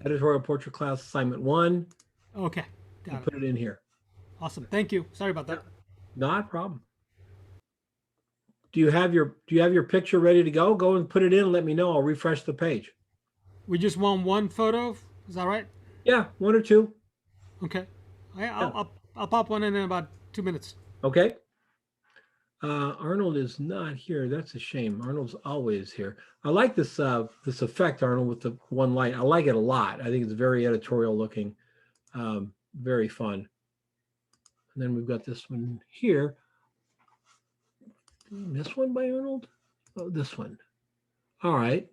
Editorial Portrait Class Assignment 1. Okay, got it. Put it in here. Awesome. Thank you. Sorry about that. Not a problem. Do you have your picture ready to go? Go and put it in and let me know. I'll refresh the page. We just want one photo. Is that right? Yeah, 1 or 2. Okay. I'll pop one in about 2 minutes. Okay. Arnold is not here. That's a shame. Arnold's always here. I like this this effect, Arnold, with the one light. I like it a lot. I think it's very editorial looking, very fun. And then we've got this one here. This one by Arnold? Oh, this one. All right.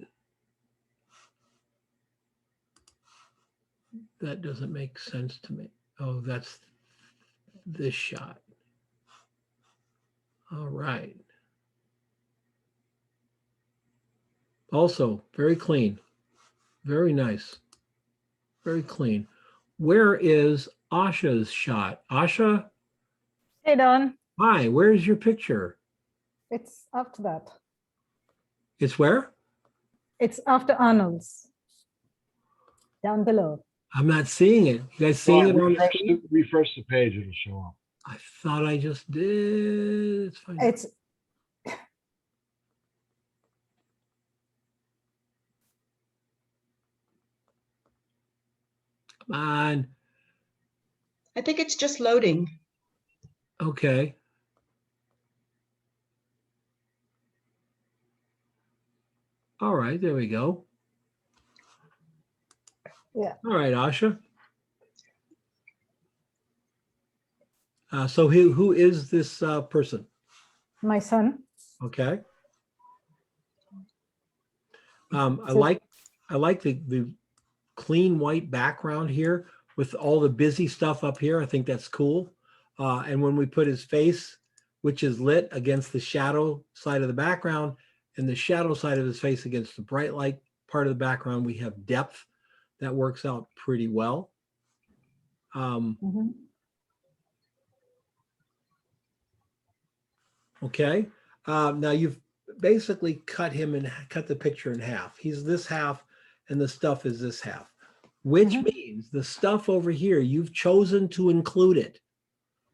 That doesn't make sense to me. Oh, that's this shot. All right. Also, very clean. Very nice. Very clean. Where is Asha's shot? Asha? Hey, Don. Hi, where's your picture? It's after that. It's where? It's after Arnold's. Down below. I'm not seeing it. You guys seeing it on the screen? Refresh the page, it'll show up. I thought I just did. It's fine. It's Come on. I think it's just loading. Okay. All right, there we go. Yeah. All right, Asha. So who is this person? my son. Okay. I like the clean white background here with all the busy stuff up here. I think that's cool. And when we put his face, which is lit against the shadow side of the background and the shadow side of his face against the bright light part of the background, we have depth that works out pretty well. Okay. Now you've basically cut the picture in half. He's this half and the stuff is this half, which means the stuff over here, you've chosen to include it.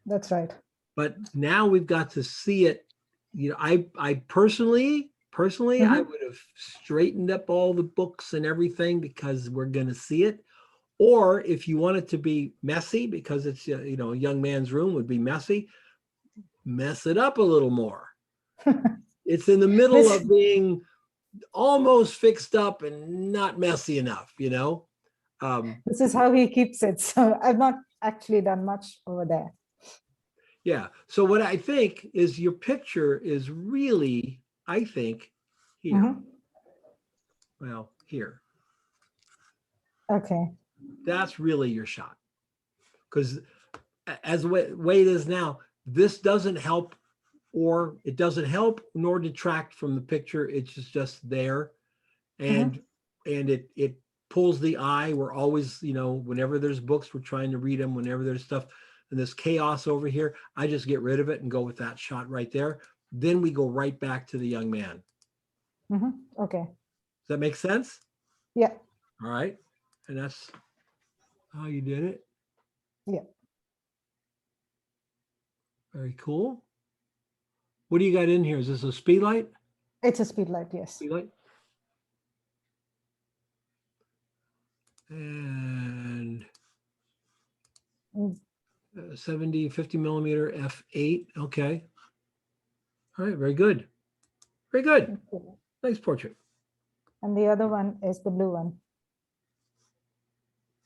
That's right. But now we've got to see it. You know, I personally, I would have straightened up all the books and everything because we're going to see it. Or if you want it to be messy, because it's, you know, a young man's room would be messy, mess it up a little more. It's in the middle of being almost fixed up and not messy enough, you know? This is how he keeps it. So I've not actually done much over there. Yeah. So what I think is your picture is really, I think, here. Well, here. Okay. That's really your shot. Because as the way it is now, this doesn't help, or it doesn't help nor detract from the picture. It's just there. And it pulls the eye. We're always, you know, whenever there's books, we're trying to read them. Whenever there's stuff and this chaos over here, I just get rid of it and go with that shot right there. Then we go right back to the young man. Okay. Does that make sense? Yeah. All right. And that's how you did it. Yeah. Very cool. What do you got in here? Is this a speed light? It's a speed light, yes. Speed light. And 50 millimeter f8. Okay. All right. Very good. Very good. Nice portrait. And the other one is the blue one.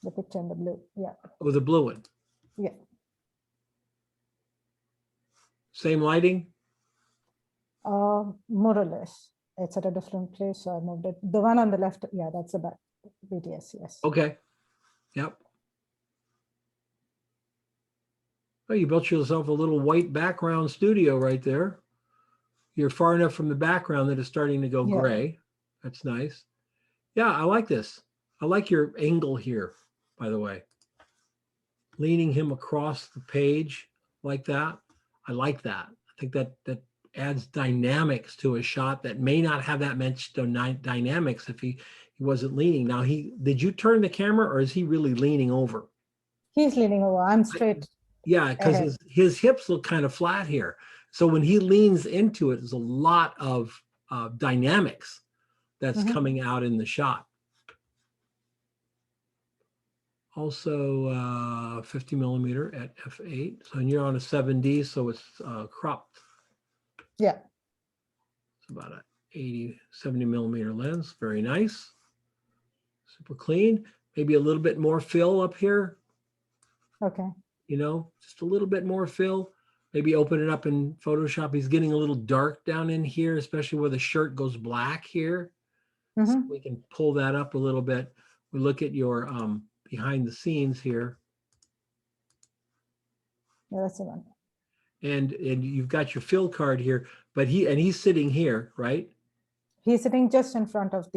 The picture in the blue. Yeah. Oh, the blue one. Yeah. Same lighting? More or less. It's at a different place, so I moved it. The one on the left, yeah, that's the back BTS, yes. Okay. Yep. Oh, you built yourself a little white background studio right there. You're far enough from the background that it's starting to go Yeah. gray. That's nice. Yeah, I like this. I like your angle here, by the way. Leaning him across the page like that. I like that. I think that adds dynamics to a shot that may not have that much dynamics if he wasn't leaning. Now, did you turn the camera or is he really leaning over? He's leaning over. I'm straight. Yeah, because ahead. his hips look kind of flat here. So when he leans into it, there's a lot of dynamics that's coming out in the shot. Also 50 millimeter at f8. So you're on a 7D, so it's cropped. Yeah. It's about a 80, 70 millimeter lens. Very nice. Super clean. Maybe a little bit more fill up here. Okay. You know, just a little bit more fill. Maybe open it up in Photoshop. He's getting a little dark down in here, especially where the shirt goes black here. So we can pull that up a little bit. We look at your behind the scenes here. Yeah, that's the one. And you've got your fill card here, but he's sitting here, right? He's sitting just in front of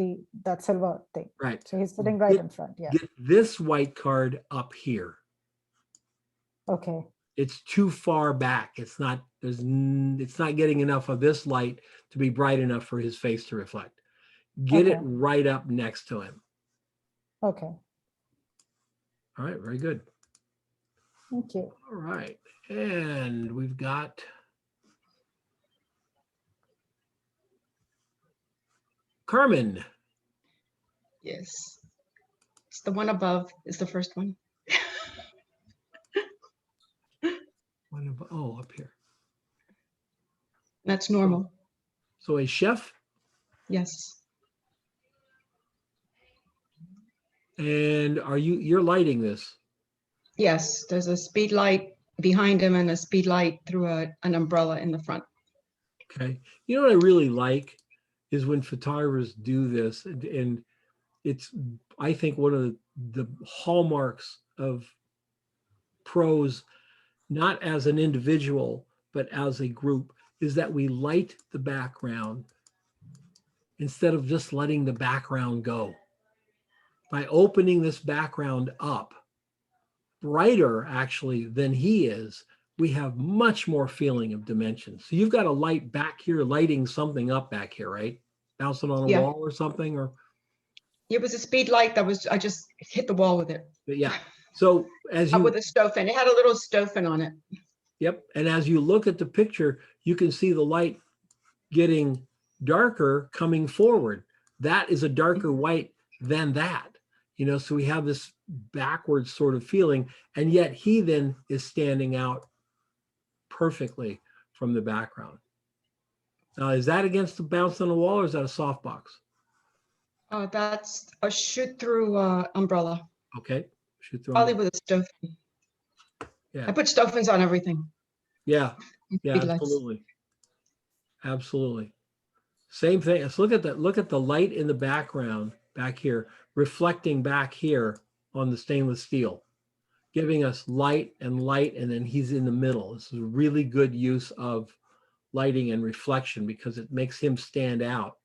that silver thing. Right. So he's sitting right in front. Yeah. Get this white card up here. Okay. It's too far back. It's not getting enough of this light to be bright enough for his face to reflect. Get it right up next to him. Okay. All right, very good. Thank you. All right. And we've got Carmen. Yes. It's the one above is the first one. Oh, up here. That's normal. So a chef? Yes. And you're lighting this? Yes, there's a speed light behind him and a speed light through an umbrella in the front. Okay. You know what I really like is when photographers do this, and it's, I think, one of the hallmarks of pros, not as an individual, but as a group, is that we light the background instead of just letting the background go. By opening this background up, brighter actually than he is, we have much more feeling of dimension. So you've got a light back here, lighting something up back here, right? Bouncing on a wall or something, or? It was a speed light I just hit the wall with it. But yeah. So as you, with a stofan, it had a little stofan on it. Yep. And as you look at the picture, you can see the light getting darker coming forward. That is a darker white than that. You know, so we have this backwards sort of feeling, and yet he then is standing out perfectly from the background. Now, is that against the bounce on the wall, or is that a softbox? That's a shoot-through umbrella. Okay, shoot-through. Probably with a stofan. Yeah, I put stofans on everything. Yeah, absolutely, absolutely. Same thing. Let's look at that. Look at the light in the background back here, reflecting back here on the stainless steel, giving us light, and then he's in the middle. This is a really good use of lighting and reflection because it makes him stand out.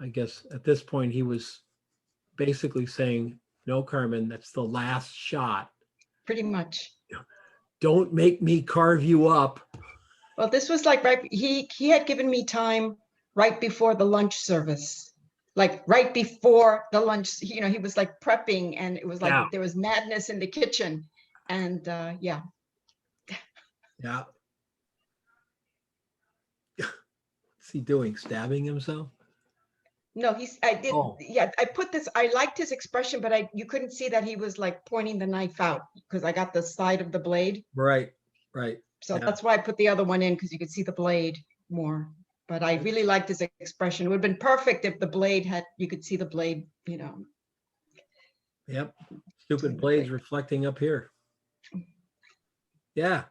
I guess at this point he was basically saying, no, Carmen, that's the last shot. Pretty much. Don't make me carve you up. Well, this was like he had given me time right before the lunch service. Like right before the lunch, you know, he was like prepping, and it was like there was madness in the kitchen. And yeah. Yeah. What's he doing? Stabbing himself? No, I liked his expression, but you couldn't see that he was like pointing the knife out because I got the side of the blade. Right. So that's why I put the other one in, because you could see the blade more. But I really liked his expression. It would have been perfect if the blade you could see the blade, you know. Yep. Stupid blades reflecting up here. Yeah.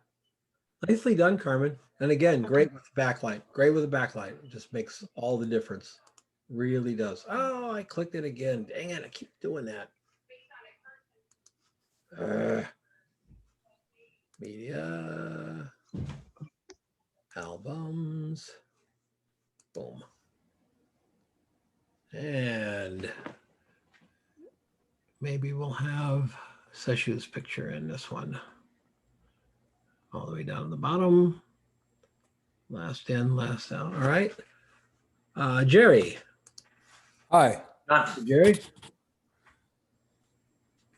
Nicely done, Carmen. And again, great with the backlight. Great with the backlight. It just makes all the difference. Really does. Oh, I clicked it again. Dang it, I keep doing that. Media. Albums. Boom. And maybe we'll have Seshu's picture in this one. All the way down to the bottom. Last in, last out. All right. Jerry. Hi. Jerry.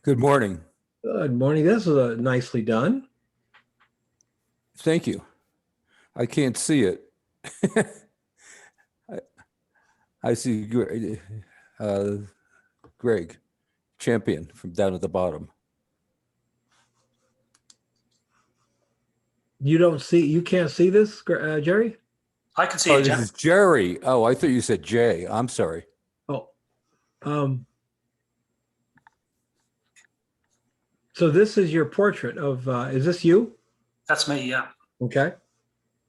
Good morning. Good morning. This is nicely done. Thank you. I can't see it. I see Greg, champion from down at the bottom. You don't see, you can't see this, Jerry? I can see Oh, it, this Jeff. is Jerry. Oh, I thought you said Jay. I'm sorry. Oh, so this is your portrait of, is this you? That's me, yeah. Okay.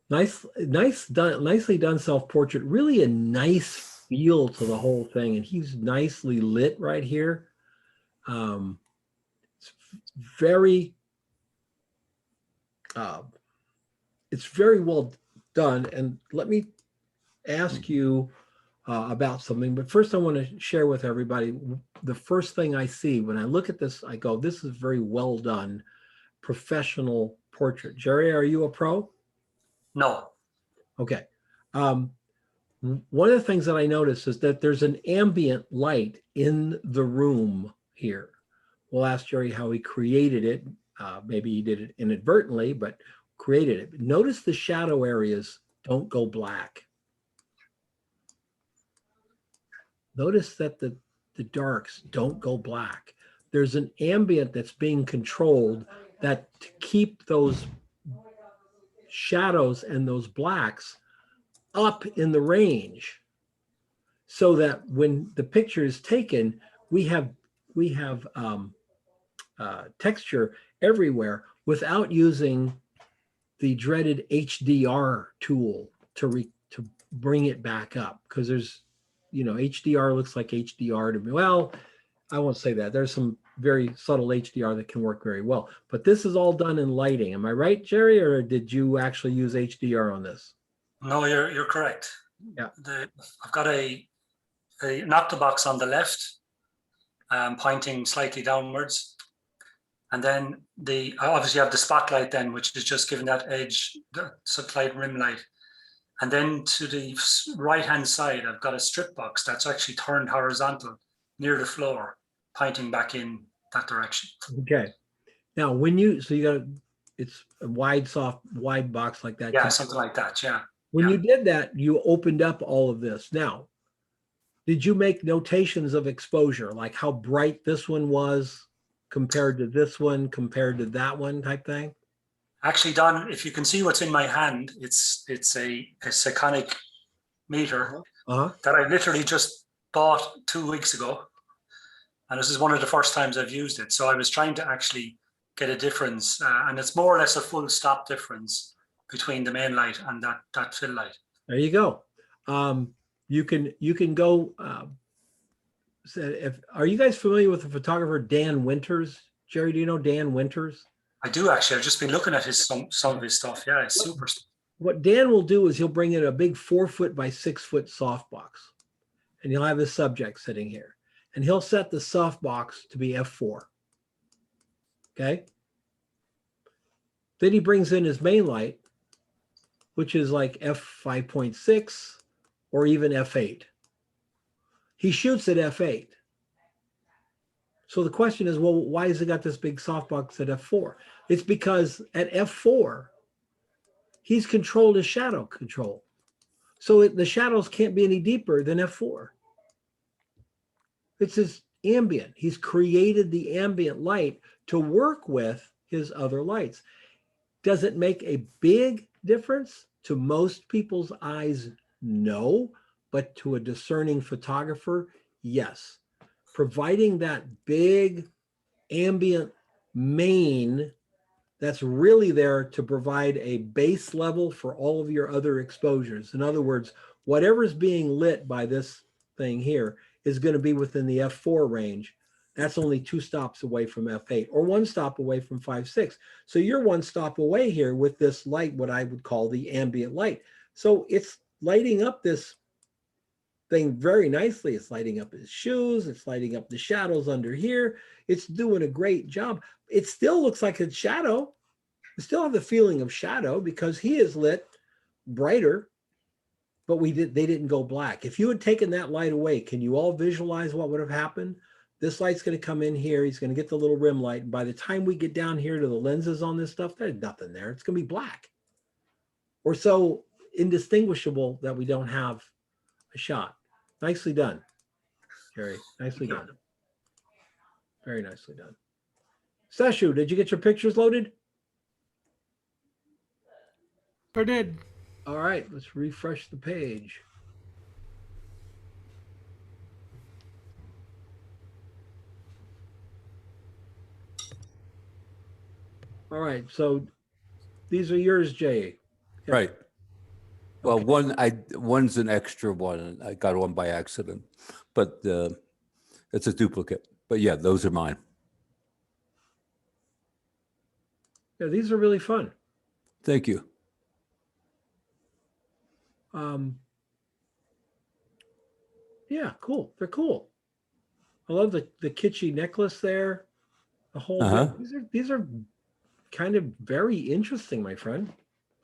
Nicely done self-portrait. Really a nice feel to the whole thing. And he's nicely lit right here. It's very well done. And let me ask you about something. But first I want to share with everybody the first thing I see when I look at this, I go, this is very well done, professional portrait. Jerry, are you a pro? No. Okay. One of the things that I noticed is that there's an ambient light in the room here. We'll ask Jerry how he created it. Maybe he did it inadvertently, but created it. Notice the shadow areas don't go black. Notice that the darks don't go black. There's an ambient that's being controlled that to keep those shadows and those blacks up in the range so that when the picture is taken, we have texture everywhere without using the dreaded HDR tool to bring it back up, because there's, you know, HDR looks like HDR to me. Well, I won't say that. There's some very subtle HDR that can work very well, but this is all done in lighting. Am I right, Jerry, or did you actually use HDR on this? No, you're correct. Yeah. I've got an octobox on the left, pointing slightly downwards. And then I obviously have the spotlight then, which is just giving that edge, the slight rim light. And then to the right-hand side, I've got a strip box that's actually turned horizontal near the floor, pointing back in that direction. Okay. Now, it's a wide box like that. Yeah, something like that, yeah. When you did that, you opened up all of this. Now, did you make notations of exposure, like how bright this one was compared to this one, compared to that one type thing? Actually, Don, if you can see what's in my hand, it's a Sekonic meter that I literally just bought 2 weeks ago. And this is one of the first times I've used it. So I was trying to actually get a difference, and it's more or less a full stop difference between the main light and that fill light. There you go. You can go. Are you guys familiar with the photographer Dan Winters? Jerry, do you know Dan Winters? I do actually. I've just been looking at some of his stuff. Yeah, it's super. What Dan will do is he'll bring in a big 4-foot by 6-foot softbox, and he'll have his subject sitting here, and he'll set the softbox to be f4. Okay. Then he brings in his main light, which is like f5.6 or even f8. He shoots at f8. So the question is, well, why has it got this big softbox at f4? It's because at f4, he's controlled his shadow control. So the shadows can't be any deeper than f4. It's his ambient. He's created the ambient light to work with his other lights. Does it make a big difference? To most people's eyes, no, but to a discerning photographer, yes. Providing that big ambient main that's really there to provide a base level for all of your other exposures. In other words, whatever's being lit by this thing here is going to be within the f4 range. That's only 2 stops away from f8 or 1 stop away from 5.6. So you're 1 stop away here with this light, what I would call the ambient light. So it's lighting up this thing very nicely. It's lighting up his shoes. It's lighting up the shadows under here. It's doing a great job. It still looks like a shadow. We still have the feeling of shadow because he is lit brighter, but they didn't go black. If you had taken that light away, can you all visualize what would have happened? This light's going to come in here. He's going to get the little rim light. And by the time we get down here to the lenses on this stuff, there's nothing there. It's going to be black. Or so indistinguishable that we don't have a shot. Nicely done, Jerry. Nicely done. Very nicely done. Seshu, did you get your pictures loaded? Sure did. All right, let's refresh the page. All right, so these are yours, Jay. Yeah. Right. Well, one's an extra one. I got one by accident, but it's a duplicate. But yeah, those are mine. Yeah, these are really fun. Thank you. Yeah, cool. They're cool. I love the kitschy necklace there. The whole these are kind of very interesting, my friend.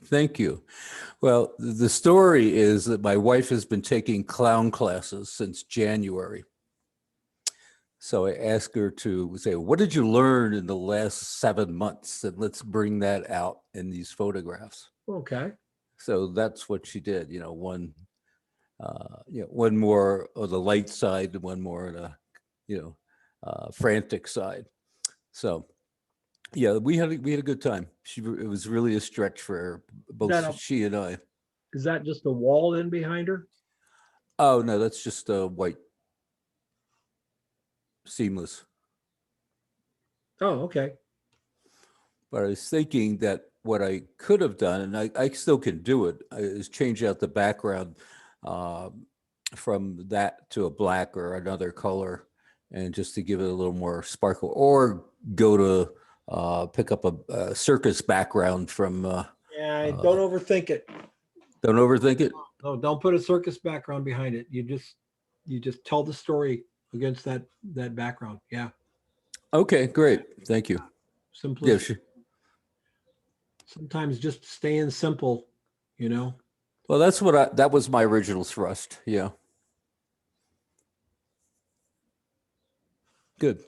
Thank you. Well, the story is that my wife has been taking clown classes since January. So I asked her to say, what did you learn in the last 7 months? And let's bring that out in these photographs. Okay. So that's what she did. One more on the light side and one more on the frantic side. So yeah, we had a good time. It was really a stretch for her, both she and I. Is that just a wall in behind her? Oh no, that's just a white seamless. Oh, okay. But I was thinking that what I could have done, and I still can do it, is change out the background from that to a black or another color, and just to give it a little more sparkle, or go to pick up a circus background from. Yeah, don't overthink it. Don't overthink it. No, don't put a circus background behind it. You just tell the story against that background. Yeah. Okay, great. Thank you. Simplicity. Yeah, sure. Sometimes just staying simple, Well, that was my original thrust. Yeah. Good.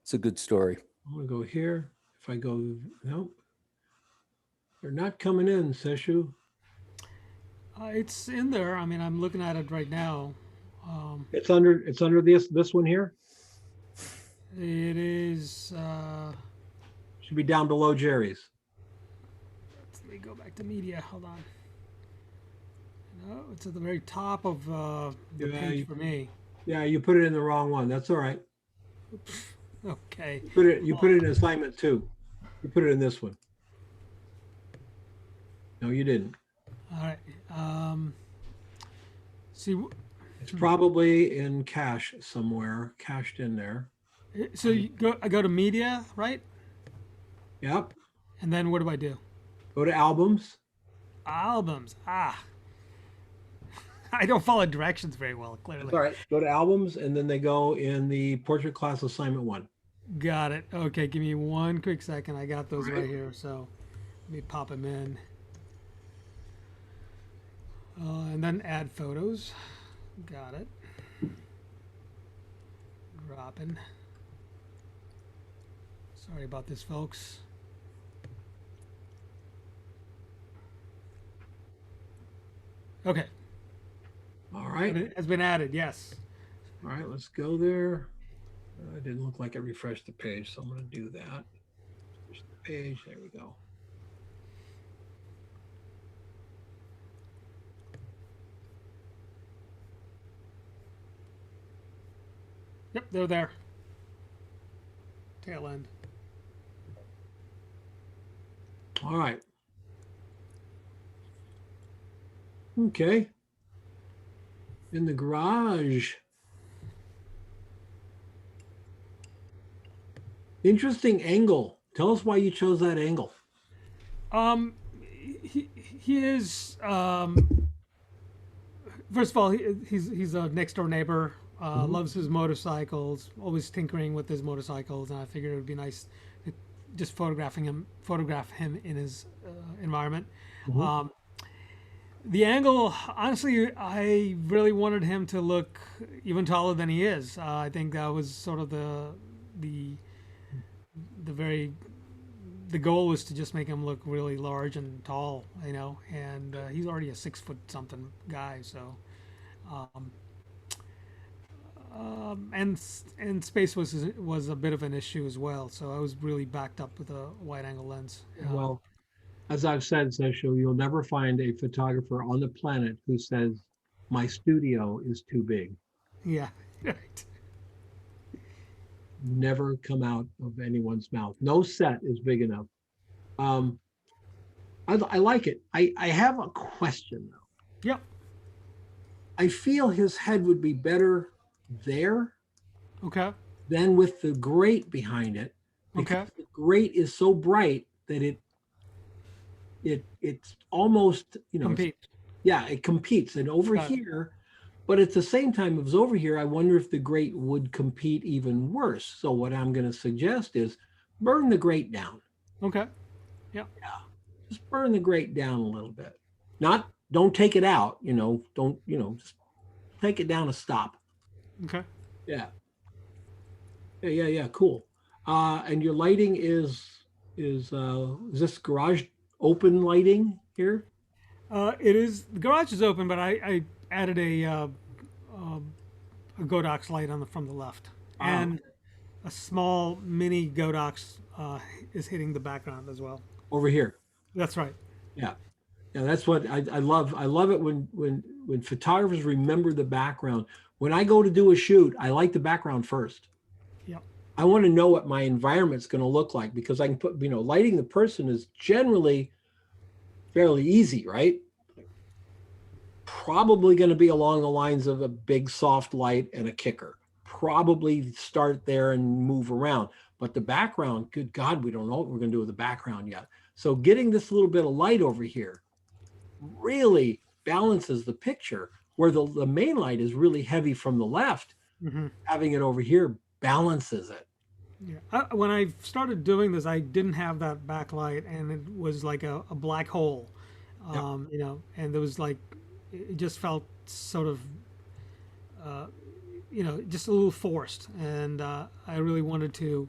It's a good story. I'm gonna go here. If I go, nope. They're not coming in, Seshu. It's in there. I mean, I'm looking at it right now. It's under this one here. It is. Should be down below Jerry's. Let me go back to media. Hold on. No, it's at the very top of the page for me. Yeah, you put it in the wrong one. That's all right. Okay. You put it in assignment 2. You put it in this one. No, you didn't. All right. See, it's probably in cache somewhere, cached in there. So I go to media, right? Yep. And then what do I do? Go to albums. Albums. I don't follow directions very well, clearly. That's all right. Go to albums, and then they go in the portrait class assignment 1. Got it. Okay, give me one quick second. I got those right here. So let me pop them in. And then add photos. Got it. Dropping. Sorry about this, folks. Okay. All right. It has been added, yes. All right, let's go there. It didn't look like I refreshed the page, so I'm going to do that. Refresh the page. There we go. Yep, they're there. tail end. All right. Okay. In the garage. Interesting angle. Tell us why you chose that angle. He is first of all, he's a next door neighbor. Loves his motorcycles. Always tinkering with his motorcycles, and I figured it would be nice to just photograph him in his environment. The angle, honestly, I really wanted him to look even taller than he is. I think that was sort of the goal was to just make him look really large and tall, you know, and he's already a 6 foot something guy, so and space was a bit of an issue as well, so I was really backed up with a wide angle lens. Well, as I've said, Sesho, you'll never find a photographer on the planet who says my studio is too big. Yeah, right. Never come out of anyone's mouth. No set is big enough. I like it. I have a question though. Yep. I feel his head would be better there. Okay. Than with the grate behind it. Because the grate is so bright that it's almost, you know, it competes. And over here, but at the same time, if it was over here, I wonder if the grate would compete even worse. So what I'm going to suggest is burn the grate down. Okay. Yeah. Just burn the grate down a little bit. Don't take it out, you know, just take it down a stop. Okay. Yeah. Yeah, cool. And your lighting is this garage open lighting here? It is. The garage is open, but I added a Godox light from the left, and a small mini Godox is hitting the background as well. Over here. That's right. Yeah, that's what I love. I love it when photographers remember the background. When I go to do a shoot, I like the background first. Yep. I want to know what my environment's going to look like, because I can put, you know, lighting the person is generally fairly easy, right? Probably going to be along the lines of a big soft light and a kicker. Probably start there and move around. But the background, good God, we don't know what we're going to do with the background yet. So getting this little bit of light over here really balances the picture, where the main light is really heavy from the left. Having it over here balances it. Yeah. When I started doing this, I didn't have that backlight, and it was like a black hole, you know, and there was like, it just felt sort of, you know, just a little forced. And I really wanted to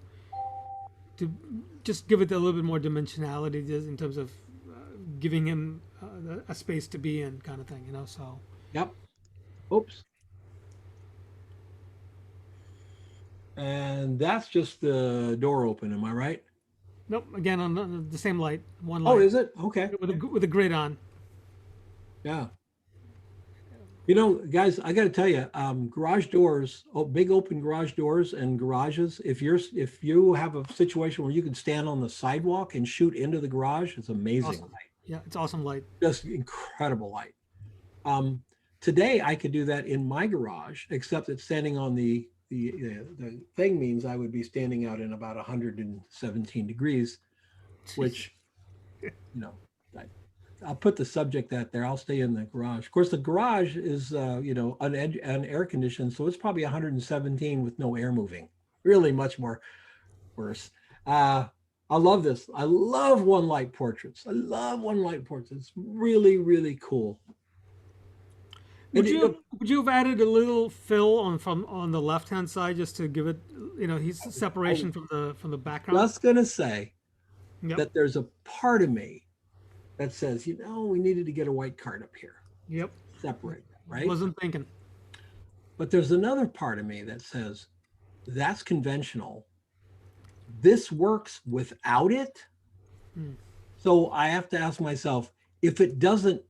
just give it a little bit more dimensionality, just in terms of giving him a space to be in, kind of thing, you know, so. Yep. Oops. And that's just the door open, am I right? Nope. Again, on the same light. One light. Oh, is it? Okay. With a grid on. Yeah. You know, guys, I got to tell you, garage doors, big open garage doors and garages. If you have a situation where you can stand on the sidewalk and shoot into the garage, it's amazing. Awesome. Yeah, it's awesome light. Just incredible light. Today I could do that in my garage, except that standing on the thing means I would be standing out in about 117 degrees, which, you know, I'll put the subject out there. I'll stay in the garage. Of course, the garage is, you know, air conditioned, so it's probably 117 with no air moving. Really much more worse. I love this. I love one light portraits. I love one light portraits. It's really, really cool. Would you have added a little fill on the left hand side, just to give it, you know, he's separation from the background? Just gonna say that there's a part of me that says, you know, we needed to get a white card up here. Yep. Separate them, right? Wasn't thinking. But there's another part of me that says that's conventional. This works without it. So I have to ask myself, if it doesn't,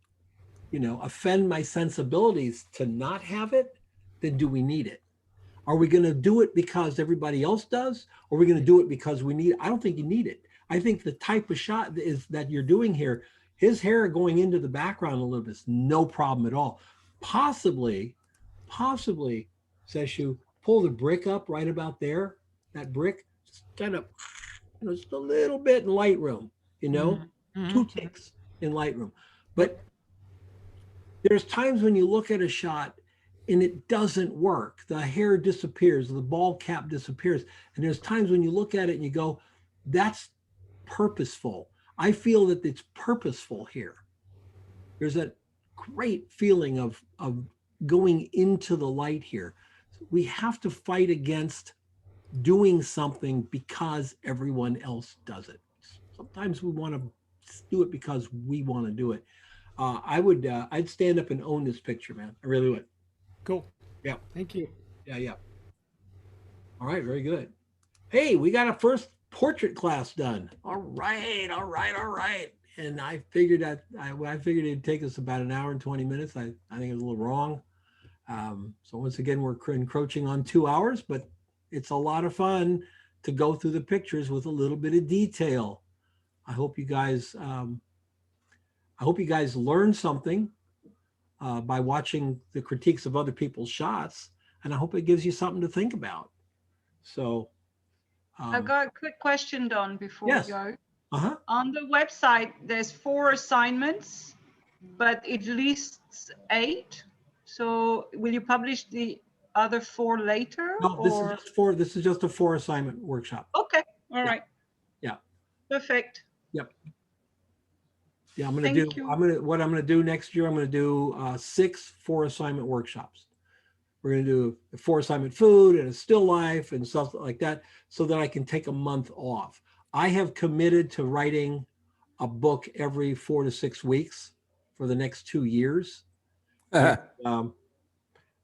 you know, offend my sensibilities to not have it, then do we need it? Are we going to do it because everybody else does? Or are we going to do it because we need? I don't think you need it. I think the type of shot is that you're doing here, his hair going into the background a little bit is no problem at all. Possibly, says you pull the brick up right about there, that brick, just kind of, just a little bit in Lightroom, 2 ticks in Lightroom. But there's times when you look at a shot and it doesn't work. The hair disappears, the ball cap disappears. And there's times when you look at it and you go, that's purposeful. I feel that it's purposeful here. There's that great feeling of going into the light here. We have to fight against doing something because everyone else does it. Sometimes we want to do it because we want to do it. I'd stand up and own this picture, man. I really would. Cool. Yeah. Thank you. Yeah. All right. Very good. Hey, we got a first portrait class done. All right. And I figured it'd take us about an hour and 20 minutes. I think it was a little wrong. So once again, we're encroaching on 2 hours, but it's a lot of fun to go through the pictures with a little bit of detail. I hope you guys learn something by watching the critiques of other people's shots, and I hope it gives you something to think about. So I've got a quick question, Don, before yes. we go. Uh-huh. On the website, there's 4 assignments, but it lists 8. So will you publish the other 4 later? No, this is just a 4 assignment workshop. Okay. All right. Yeah. Perfect. Yep. Yeah, what I'm gonna do next year, I'm gonna do 6 4 assignment workshops. We're gonna do a 4 assignment food and a still life and stuff like that, so that I can take a month off. I have committed to writing a book every 4 to 6 weeks for the next 2 years. And,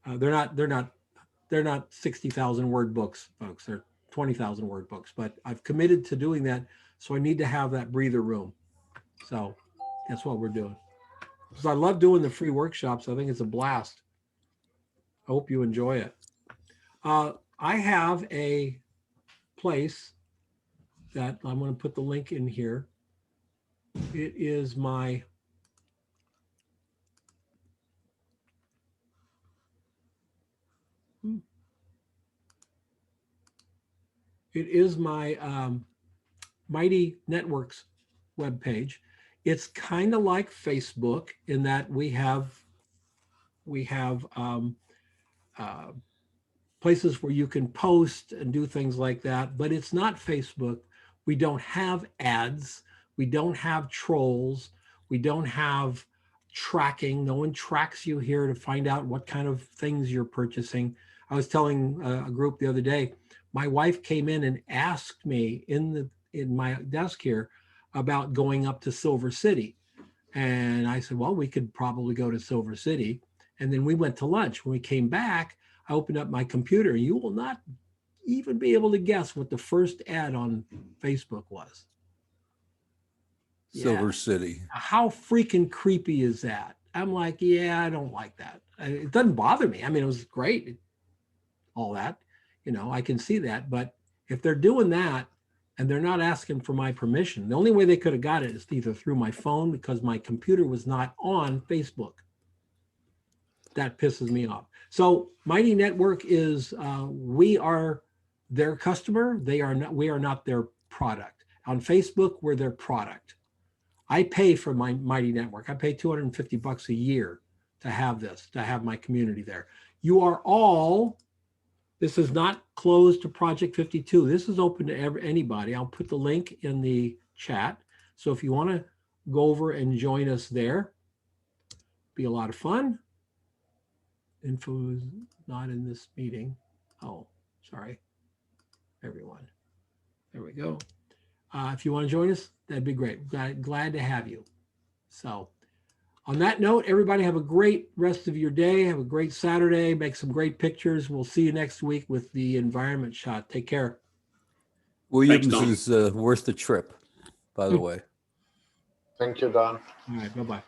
they're not 60,000 word books, folks. They're 20,000 word books, but I've committed to doing that. So I need to have that breather room. So that's what we're doing. Because I love doing the free workshops. I think it's a blast. I hope you enjoy it. I have a place that I'm going to put the link in here. It is my Mighty Networks webpage. It's kind of like Facebook in that we have places where you can post and do things like that, but it's not Facebook. We don't have ads. We don't have trolls. We don't have tracking. No one tracks you here to find out what kind of things you're purchasing. I was telling a group the other day, my wife came in and asked me in my desk here about going up to Silver City. And I said, well, we could probably go to Silver City. And then we went to lunch. When we came back, I opened up my computer. You will not even be able to guess what the first ad on Facebook was. Silver City. How freaking creepy is that? I'm like, yeah, I don't like that. It doesn't bother me. I mean, it was great, all that, I can see that. But if they're doing that and they're not asking for my permission, the only way they could have got it is either through my phone, because my computer was not on Facebook. That pisses me off. So Mighty Network is, we are their customer. We are not their product. On Facebook, we're their product. I pay for my Mighty Network. I pay $250 a year to have this, to have my community there. You are all, this is not closed to Project 52. This is open to anybody. I'll put the link in the chat. So if you want to go over and join us there, be a lot of fun. Info is not in this meeting. Oh, sorry, everyone. There we go. If you want to join us, that'd be great. Glad to have you. So on that note, everybody have a great rest of your day. Have a great Saturday. Make some great pictures. We'll see you next week with the environment shot. Take care. Williams is worth the trip, by the way. Thank you, Don. All right, bye-bye.